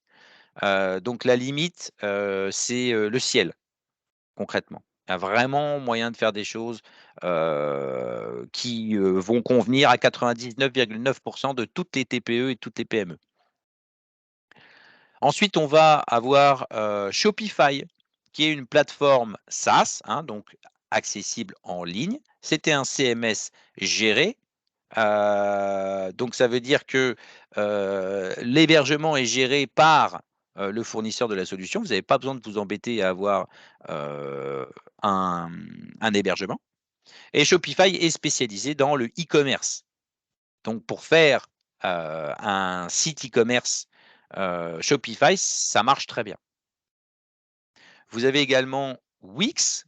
Donc la limite, c'est, le ciel, concrètement. Il y a vraiment moyen de faire des choses, qui, vont convenir à 99,9 de toutes les TPE et toutes les PME. Ensuite, on va avoir, Shopify, qui est une plateforme SaaS, hein, donc accessible en ligne. C'était un CMS géré, donc ça veut dire que, l'hébergement est géré par, le fournisseur de la solution. Vous n'avez pas besoin de vous embêter à avoir, heu, un hébergement et Shopify est spécialisé dans le e-commerce. Donc pour faire, un site e-commerce, Shopify, ça marche très bien. Vous avez également Wix,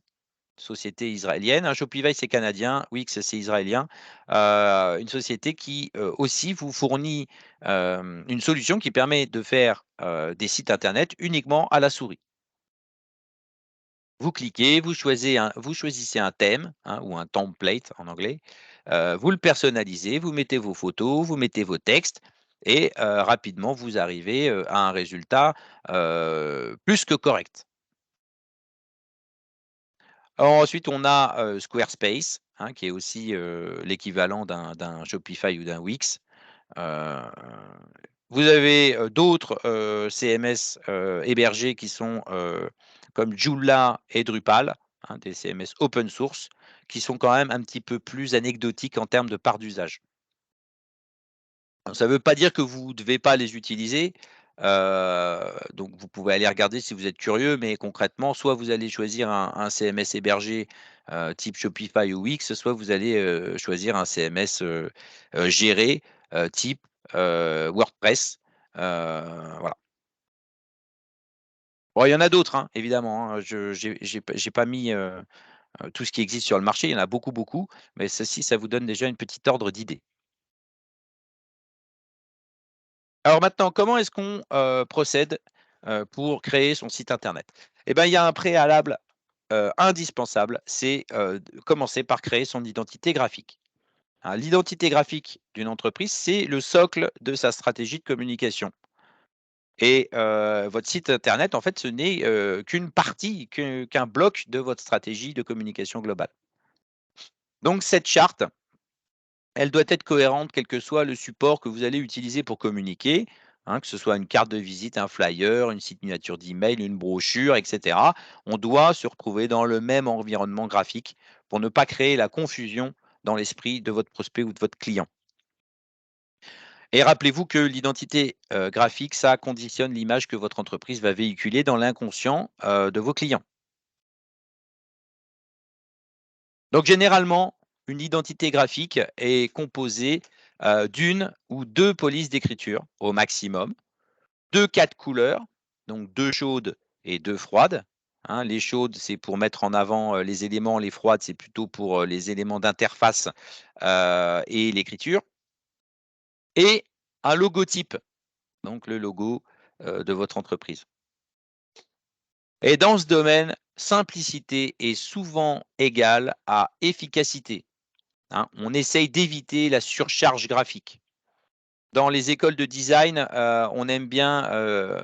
société israélienne, hein, Shopify c'est canadien, Wix c'est israélien, une société qui, aussi vous fournit, une solution qui permet de faire, des sites internet uniquement à la souris. Vous cliquez, vous choisissez un thème, hein, ou un template en anglais, vous le personnalisez, vous mettez vos photos, vous mettez vos textes et rapidement vous arrivez, à un résultat, plus que correct. Alors ensuite on a, Squarespace, hein, qui est aussi, l'équivalent d'un Shopify ou d'un Wix. Heu, vous avez, d'autres, CMS, hébergés qui sont, comme Joomla et Drupal, hein, des CMS open source qui sont quand même un petit peu plus anecdotiques en termes de part d'usage. Ça ne veut pas dire que vous ne devez pas les utiliser, donc vous pouvez aller regarder si vous êtes curieux, mais concrètement, soit vous allez choisir un CMS hébergé, type Shopify ou Wix, soit vous allez, choisir un CMS, géré, type, WordPress, voilà. Bon, il y en a d'autres, hein, évidemment, hein, je j'ai pas mis, tout ce qui existe sur le marché, il y en a beaucoup, beaucoup, mais ceci, ça vous donne déjà une petite ordre d'idée. Alors maintenant, comment est-ce qu'on, procède, pour créer son site internet? Eh ben, il y a un préalable, indispensable, c'est, de commencer par créer son identité graphique. Hein, l'identité graphique d'une entreprise, c'est le socle de sa stratégie de communication et votre site internet, en fait, ce n'est, qu'une partie, qu'un bloc de votre stratégie de communication globale. Donc cette charte, elle doit être cohérente, quel que soit le support que vous allez utiliser pour communiquer, hein, que ce soit une carte de visite, un flyer, une signature d'email, une brochure, et cetera. On doit se retrouver dans le même environnement graphique pour ne pas créer la confusion dans l'esprit de votre prospect ou de votre client. Et rappelez-vous que l'identité, graphique, ça conditionne l'image que votre entreprise va véhiculer dans l'inconscient, de vos clients. Donc généralement, une identité graphique est composée, d'1 ou 2 polices d'écriture au maximum, 2 4 couleurs, donc 2 chaudes et 2 froides, hein. Les chaudes, c'est pour mettre en avant, les éléments, les froides, c'est plutôt pour, les éléments d'interface, et l'écriture et un logotype, donc le logo, de votre entreprise. Et dans ce domaine, simplicité est souvent égale à efficacité, hein. On essaye d'éviter la surcharge graphique. Dans les écoles de design, on aime bien,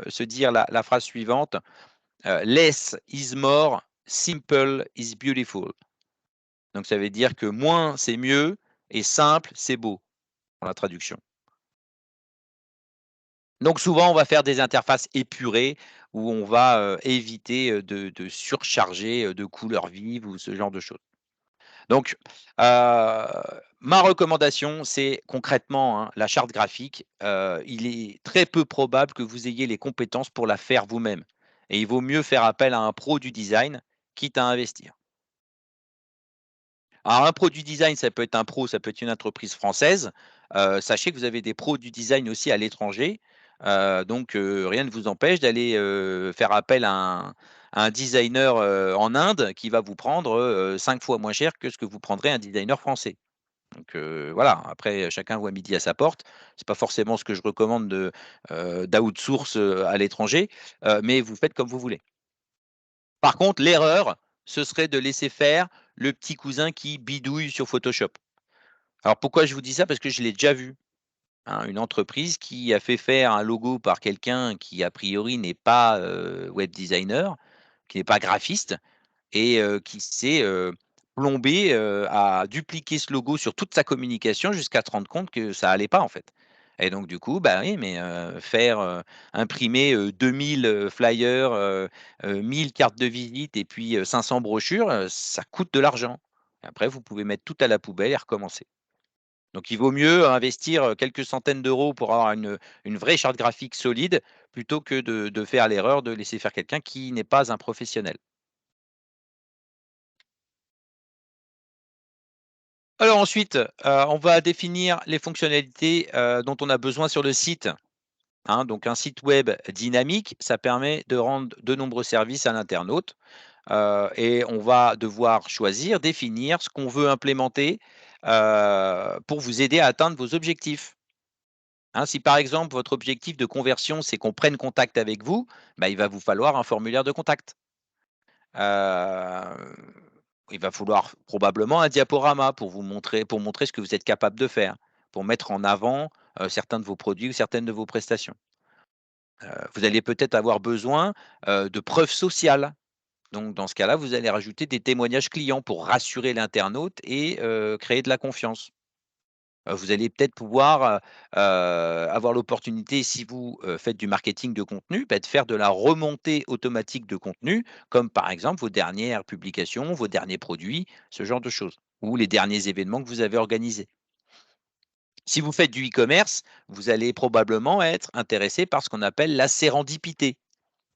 se dire la phrase suivante, «Less is more, simple is beautiful». Donc ça veut dire que moins, c'est mieux et simple, c'est beau, dans la traduction. Donc souvent, on va faire des interfaces épurées où on va, éviter, de surcharger, de couleurs vives ou ce genre de choses. Donc, ma recommandation, c'est concrètement, hein, la charte graphique, il est très peu probable que vous ayez les compétences pour la faire vous-même et il vaut mieux faire appel à un pro du design, quitte à investir. Alors un pro du design, ça peut être un pro, ça peut être une entreprise française. Sachez que vous avez des pros du design aussi à l'étranger, donc rien ne vous empêche d'aller, faire appel à un designer, en Inde qui va vous prendre, 5 fois moins cher que ce que vous prendrez un designer français. Donc voilà, après chacun voit midi à sa porte. C'est pas forcément ce que je recommande d'outsource, à l'étranger, mais vous faites comme vous voulez. Par contre, l'erreur, ce serait de laisser faire le petit cousin qui bidouille sur Photoshop. Alors pourquoi je vous dis ça? Parce que je l'ai déjà vu, hein, une entreprise qui a fait faire un logo par quelqu'un qui a priori n'est pas, web designer, qui n'est pas graphiste et qui s'est, plombé, à dupliquer ce logo sur toute sa communication jusqu'à se rendre compte que ça allait pas, en fait. Et donc du coup, bah, oui, mais faire, imprimer, 2000, flyers, 1000 cartes de visite et puis, 500 brochures, ça coûte de l'argent. Après, vous pouvez mettre tout à la poubelle et recommencer. Donc il vaut mieux investir, quelques centaines d'euros pour avoir une vraie charte graphique solide, plutôt que de faire l'erreur de laisser faire quelqu'un qui n'est pas un professionnel. Alors ensuite, on va définir les fonctionnalités, dont on a besoin sur le site, hein. Donc un site web dynamique, ça permet de rendre de nombreux services à l'internaute, et on va devoir choisir, définir ce qu'on veut implémenter, pour vous aider à atteindre vos objectifs, hein. Si par exemple votre objectif de conversion, c'est qu'on prenne contact avec vous, bah, il va vous falloir un formulaire de contact. Heu, il va falloir probablement un diaporama pour montrer ce que vous êtes capable de faire, pour mettre en avant, certains de vos produits ou certaines de vos prestations. Vous allez peut-être avoir besoin, de preuves sociales. Donc dans ce cas-là, vous allez rajouter des témoignages clients pour rassurer l'internaute et créer de la confiance. Vous allez peut-être pouvoir, avoir l'opportunité, si vous, faites du marketing de contenu, bah, de faire de la remontée automatique de contenu, comme par exemple vos dernières publications, vos derniers produits, ce genre de choses, ou les derniers événements que vous avez organisés. Si vous faites du e-commerce, vous allez probablement être intéressé par ce qu'on appelle la sérendipité,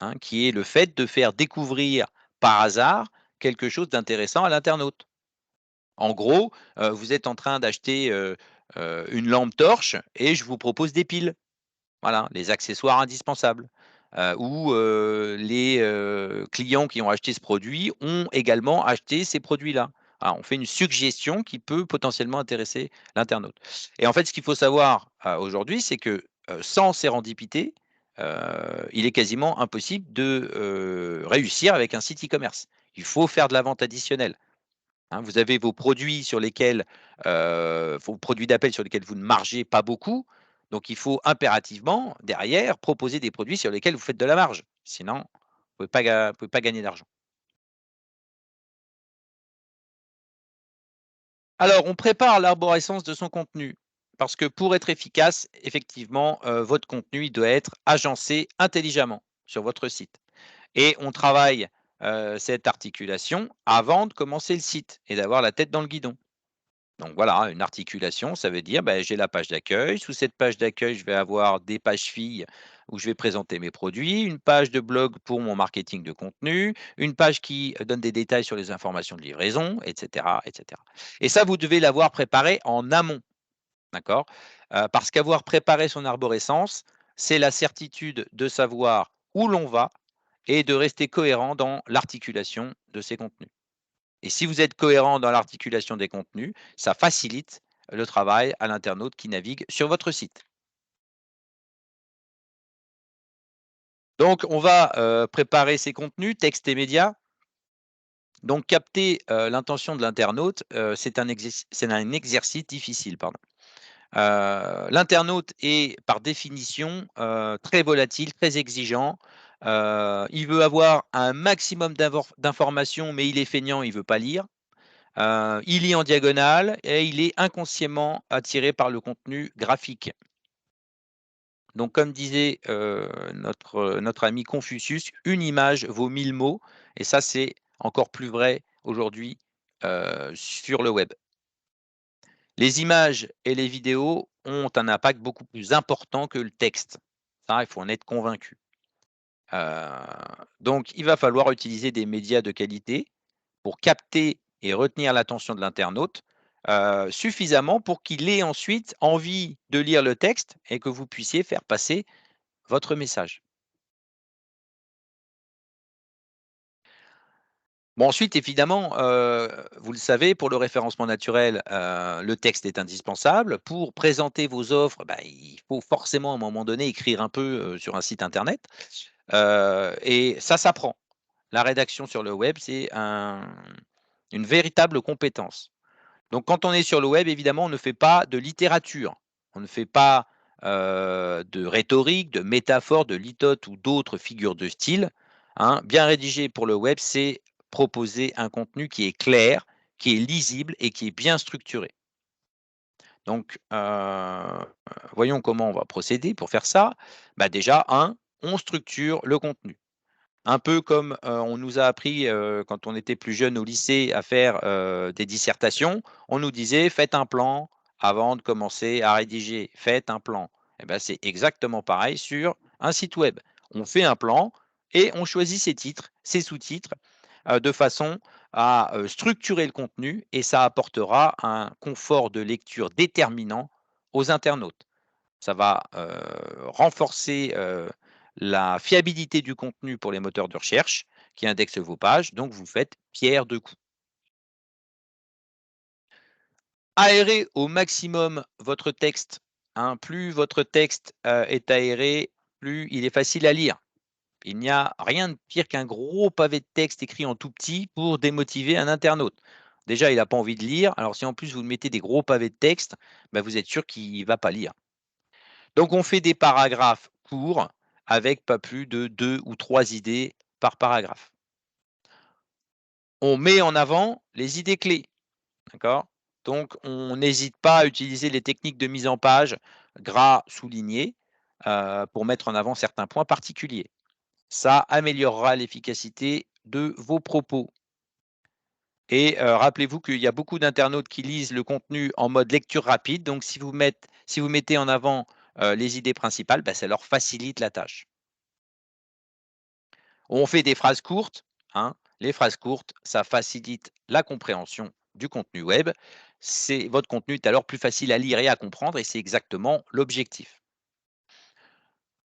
hein, qui est le fait de faire découvrir par hasard quelque chose d'intéressant à l'internaute. En gros, vous êtes en train d'acheter, une lampe torche et je vous propose des piles. Voilà, les accessoires indispensables. Ou, les, clients qui ont acheté ce produit ont également acheté ces produits-là. Ah, on fait une suggestion qui peut potentiellement intéresser l'internaute. Et en fait, ce qu'il faut savoir, aujourd'hui, c'est que, sans sérendipité, il est quasiment impossible de, réussir avec un site e-commerce. Il faut faire de la vente additionnelle. Hein, vous avez vos produits sur lesquels, vos produits d'appel sur lesquels vous ne margez pas beaucoup. Donc il faut impérativement, derrière, proposer des produits sur lesquels vous faites de la marge. Sinon, vous pouvez pas gagner d'argent. Alors, on prépare l'arborescence de son contenu. Parce que pour être efficace, effectivement, votre contenu, il doit être agencé intelligemment sur votre site. Et on travaille, cette articulation avant de commencer le site et d'avoir la tête dans le guidon. Donc voilà, une articulation, ça veut dire, j'ai la page d'accueil. Sous cette page d'accueil, je vais avoir des pages filles où je vais présenter mes produits, une page de blog pour mon marketing de contenu, une page qui donne des détails sur les informations de livraison, et cetera, et cetera. Et ça, vous devez l'avoir préparé en amont, d'accord? Parce qu'avoir préparé son arborescence, c'est la certitude de savoir où l'on va et de rester cohérent dans l'articulation de ces contenus. Et si vous êtes cohérent dans l'articulation des contenus, ça facilite le travail à l'internaute qui navigue sur votre site. Donc on va, préparer ces contenus, texte et médias. Donc capter, l'intention de l'internaute, c'est un exercice difficile, pardon. L'internaute est par définition, très volatile, très exigeant. Il veut avoir un maximum d'informations, mais il est feignant, il veut pas lire. Il lit en diagonale et il est inconsciemment attiré par le contenu graphique. Donc comme disait, notre ami Confucius: «Une image vaut 1000 mots» et ça, c'est encore plus vrai aujourd'hui, sur le web. Les images et les vidéos ont un impact beaucoup plus important que le texte. Ça, il faut en être convaincu. Heu, donc il va falloir utiliser des médias de qualité pour capter et retenir l'attention de l'internaute, suffisamment pour qu'il ait ensuite envie de lire le texte et que vous puissiez faire passer votre message. Bon ensuite évidemment, vous le savez, pour le référencement naturel, le texte est indispensable. Pour présenter vos offres, il faut forcément à un moment donné écrire un peu, sur un site internet, et ça s'apprend. La rédaction sur le web, c'est une véritable compétence. Donc quand on est sur le web, évidemment, on ne fait pas de littérature. On ne fait pas, de rhétorique, de métaphore, de litote ou d'autres figures de style, hein. Bien rédigé pour le web, c'est proposer un contenu qui est clair, qui est lisible et qui est bien structuré. Donc, voyons comment on va procéder pour faire ça. Déjà, on structure le contenu. Un peu comme, on nous a appris, quand on était plus jeune au lycée à faire, des dissertations. On nous disait: «Faites un plan avant de commencer à rédiger, faites un plan». Et c'est exactement pareil sur un site web. On fait un plan et on choisit ses titres, ses sous-titres, de façon à, structurer le contenu et ça apportera un confort de lecture déterminant aux internautes. Ça va, renforcer, la fiabilité du contenu pour les moteurs de recherche qui indexent vos pages, donc vous faites pierre deux coups. Aérez au maximum votre texte, hein. Plus votre texte, est aéré, plus il est facile à lire. Il n'y a rien de pire qu'un gros pavé de texte écrit en tout petit pour démotiver un internaute. Déjà, il n'a pas envie de lire, alors si en plus vous mettez des gros pavés de texte, vous êtes sûr qu'il ne va pas lire. Donc on fait des paragraphes courts avec pas plus de 2 ou 3 idées par paragraphe. On met en avant les idées clés, d'accord? Donc on n'hésite pas à utiliser les techniques de mise en page, gras souligné, pour mettre en avant certains points particuliers. Ça améliorera l'efficacité de vos propos et rappelez-vous qu'il y a beaucoup d'internautes qui lisent le contenu en mode lecture rapide, donc si vous mettez en avant, les idées principales, ça leur facilite la tâche. On fait des phrases courtes, hein. Les phrases courtes, ça facilite la compréhension du contenu web. Votre contenu est alors plus facile à lire et à comprendre et c'est exactement l'objectif.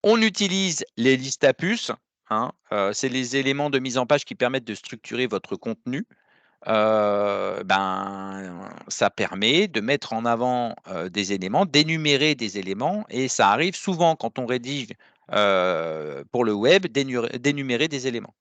On utilise les listes à puces, hein, c'est les éléments de mise en page qui permettent de structurer votre contenu. Ça permet de mettre en avant, des éléments, d'énumérer des éléments et ça arrive souvent quand on rédige, pour le web d'énumérer des éléments.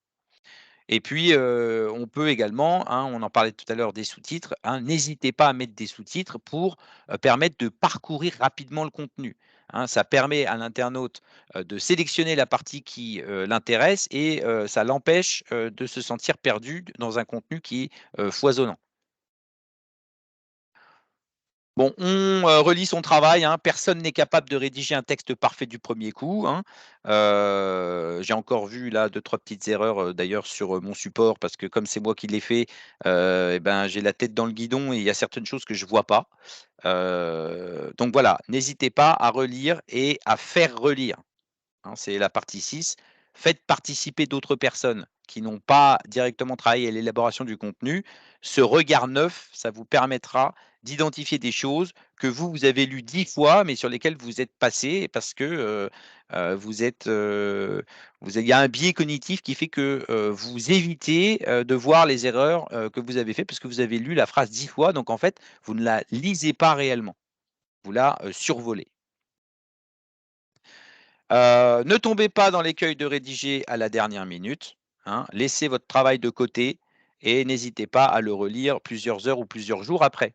Et puis, on peut également, hein, on en parlait tout à l'heure des sous-titres, hein, n'hésitez pas à mettre des sous-titres pour, permettre de parcourir rapidement le contenu, hein. Ça permet à l'internaute, de sélectionner la partie qui, l'intéresse et ça l'empêche, de se sentir perdu dans un contenu qui est, foisonnant. Bon, on, relit son travail, hein. Personne n'est capable de rédiger un texte parfait du premier coup, hein. J'ai encore vu là deux trois petites erreurs, d'ailleurs sur, mon support parce que comme c'est moi qui l'ai fait, et ben, j'ai la tête dans le guidon et il y a certaines choses que je vois pas. Donc voilà, n'hésitez pas à relire et à faire relire. Hein, c'est la partie 6. Faites participer d'autres personnes qui n'ont pas directement travaillé à l'élaboration du contenu. Ce regard neuf, ça vous permettra d'identifier des choses que vous avez lues 10 fois, mais sur lesquelles vous êtes passé parce que vous êtes, il y a un biais cognitif qui fait que vous évitez de voir les erreurs que vous avez faites parce que vous avez lu la phrase 10 fois. Donc en fait, vous ne la lisez pas réellement. Vous la survolez. Ne tombez pas dans l'écueil de rédiger à la dernière minute, hein. Laissez votre travail de côté et n'hésitez pas à le relire plusieurs heures ou plusieurs jours après.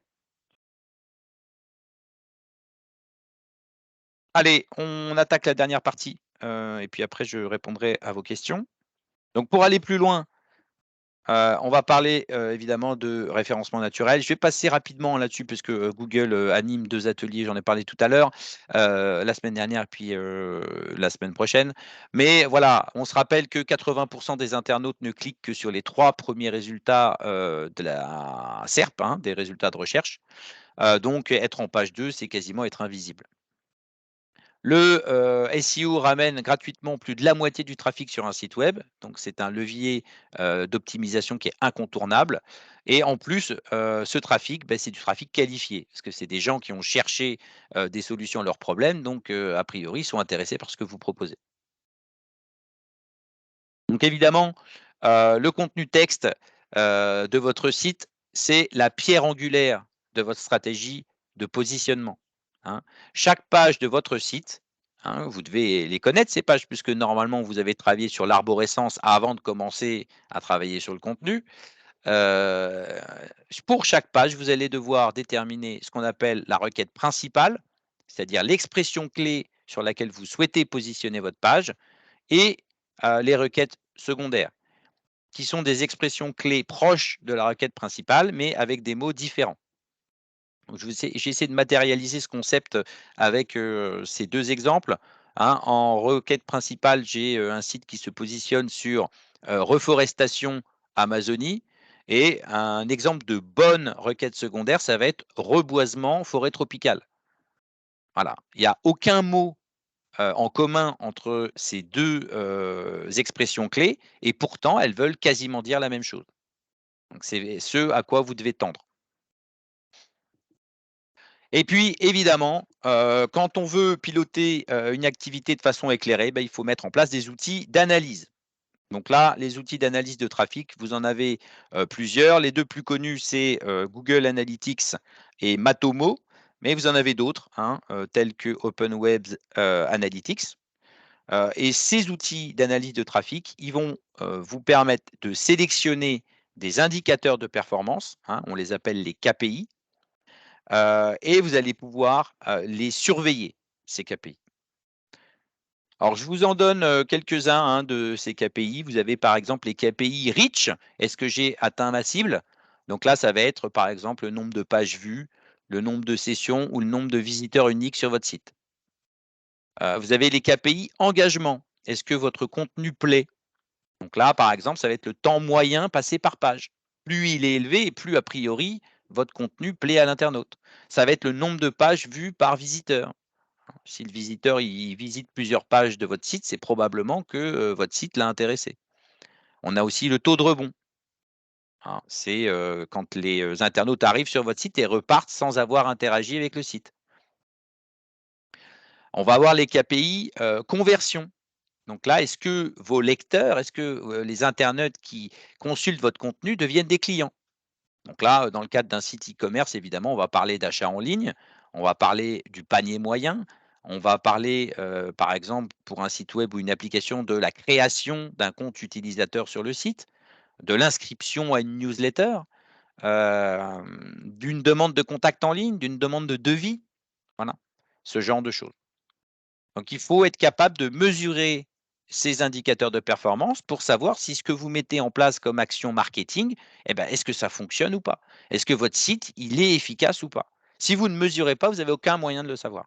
Allez, on attaque la dernière partie, et puis après je répondrai à vos questions. Donc pour aller plus loin, on va parler, évidemment de référencement naturel. Je vais passer rapidement là-dessus parce que, Google, anime 2 ateliers, j'en ai parlé tout à l'heure, la semaine dernière et puis, la semaine prochaine. Mais voilà, on se rappelle que 80 des internautes ne cliquent que sur les 3 premiers résultats, de la SERP, hein, des résultats de recherche. Donc être en page 2, c'est quasiment être invisible. Le, SEO ramène gratuitement plus de la moitié du trafic sur un site web, donc c'est un levier, d'optimisation qui est incontournable et en plus, ce trafic, c'est du trafic qualifié parce que c'est des gens qui ont cherché, des solutions à leurs problèmes donc a priori, ils sont intéressés par ce que vous proposez. Donc évidemment, le contenu texte, de votre site, c'est la pierre angulaire de votre stratégie de positionnement, hein. Chaque page de votre site, hein, vous devez les connaître ces pages puisque normalement vous avez travaillé sur l'arborescence avant de commencer à travailler sur le contenu. Heu, pour chaque page, vous allez devoir déterminer ce qu'on appelle la requête principale, c'est-à-dire l'expression clé sur laquelle vous souhaitez positionner votre page et les requêtes secondaires, qui sont des expressions clés proches de la requête principale, mais avec des mots différents. Donc j'ai essayé de matérialiser ce concept avec, ces 2 exemples, hein. En requête principale, j'ai, un site qui se positionne sur, reforestation Amazonie et un exemple de bonne requête secondaire, ça va être reboisement forêt tropicale. Voilà, il y a aucun mot en commun entre ces 2 expressions clés et pourtant elles veulent quasiment dire la même chose. Donc c'est ce à quoi vous devez tendre. Et puis évidemment, quand on veut piloter, une activité de façon éclairée, il faut mettre en place des outils d'analyse. Donc là, les outils d'analyse de trafic, vous en avez, plusieurs. Les 2 plus connus, c'est, Google Analytics et Matomo, mais vous en avez d'autres, hein, tels que OpenWeb Analytics. Et ces outils d'analyse de trafic, ils vont, vous permettre de sélectionner des indicateurs de performance, hein, on les appelle les KPI, et vous allez pouvoir, les surveiller, ces KPI. Alors je vous en donne, quelques-uns, hein, de ces KPI. Vous avez par exemple les KPI reach. Est-ce que j'ai atteint ma cible? Donc là, ça va être par exemple le nombre de pages vues, le nombre de sessions ou le nombre de visiteurs uniques sur votre site. Vous avez les KPI engagement. Est-ce que votre contenu plaît? Donc là, par exemple, ça va être le temps moyen passé par page. Plus il est élevé et plus a priori votre contenu plaît à l'internaute. Ça va être le nombre de pages vues par visiteur. Si le visiteur il visite plusieurs pages de votre site, c'est probablement que votre site l'a intéressé. On a aussi le taux de rebond, hein. C'est quand les internautes arrivent sur votre site et repartent sans avoir interagi avec le site. On va avoir les KPI conversion. Donc là, est-ce que vos lecteurs, est-ce que les internautes qui consultent votre contenu deviennent des clients? Donc là, dans le cadre d'un site e-commerce, évidemment, on va parler d'achat en ligne, on va parler du panier moyen, on va parler, par exemple, pour un site web ou une application, de la création d'un compte utilisateur sur le site, de l'inscription à une newsletter, d'une demande de contact en ligne, d'une demande de devis, voilà, ce genre de choses. Donc il faut être capable de mesurer ces indicateurs de performance pour savoir si ce que vous mettez en place comme action marketing, est-ce que ça fonctionne ou pas? Est-ce que votre site, il est efficace ou pas? Si vous ne mesurez pas, vous avez aucun moyen de le savoir.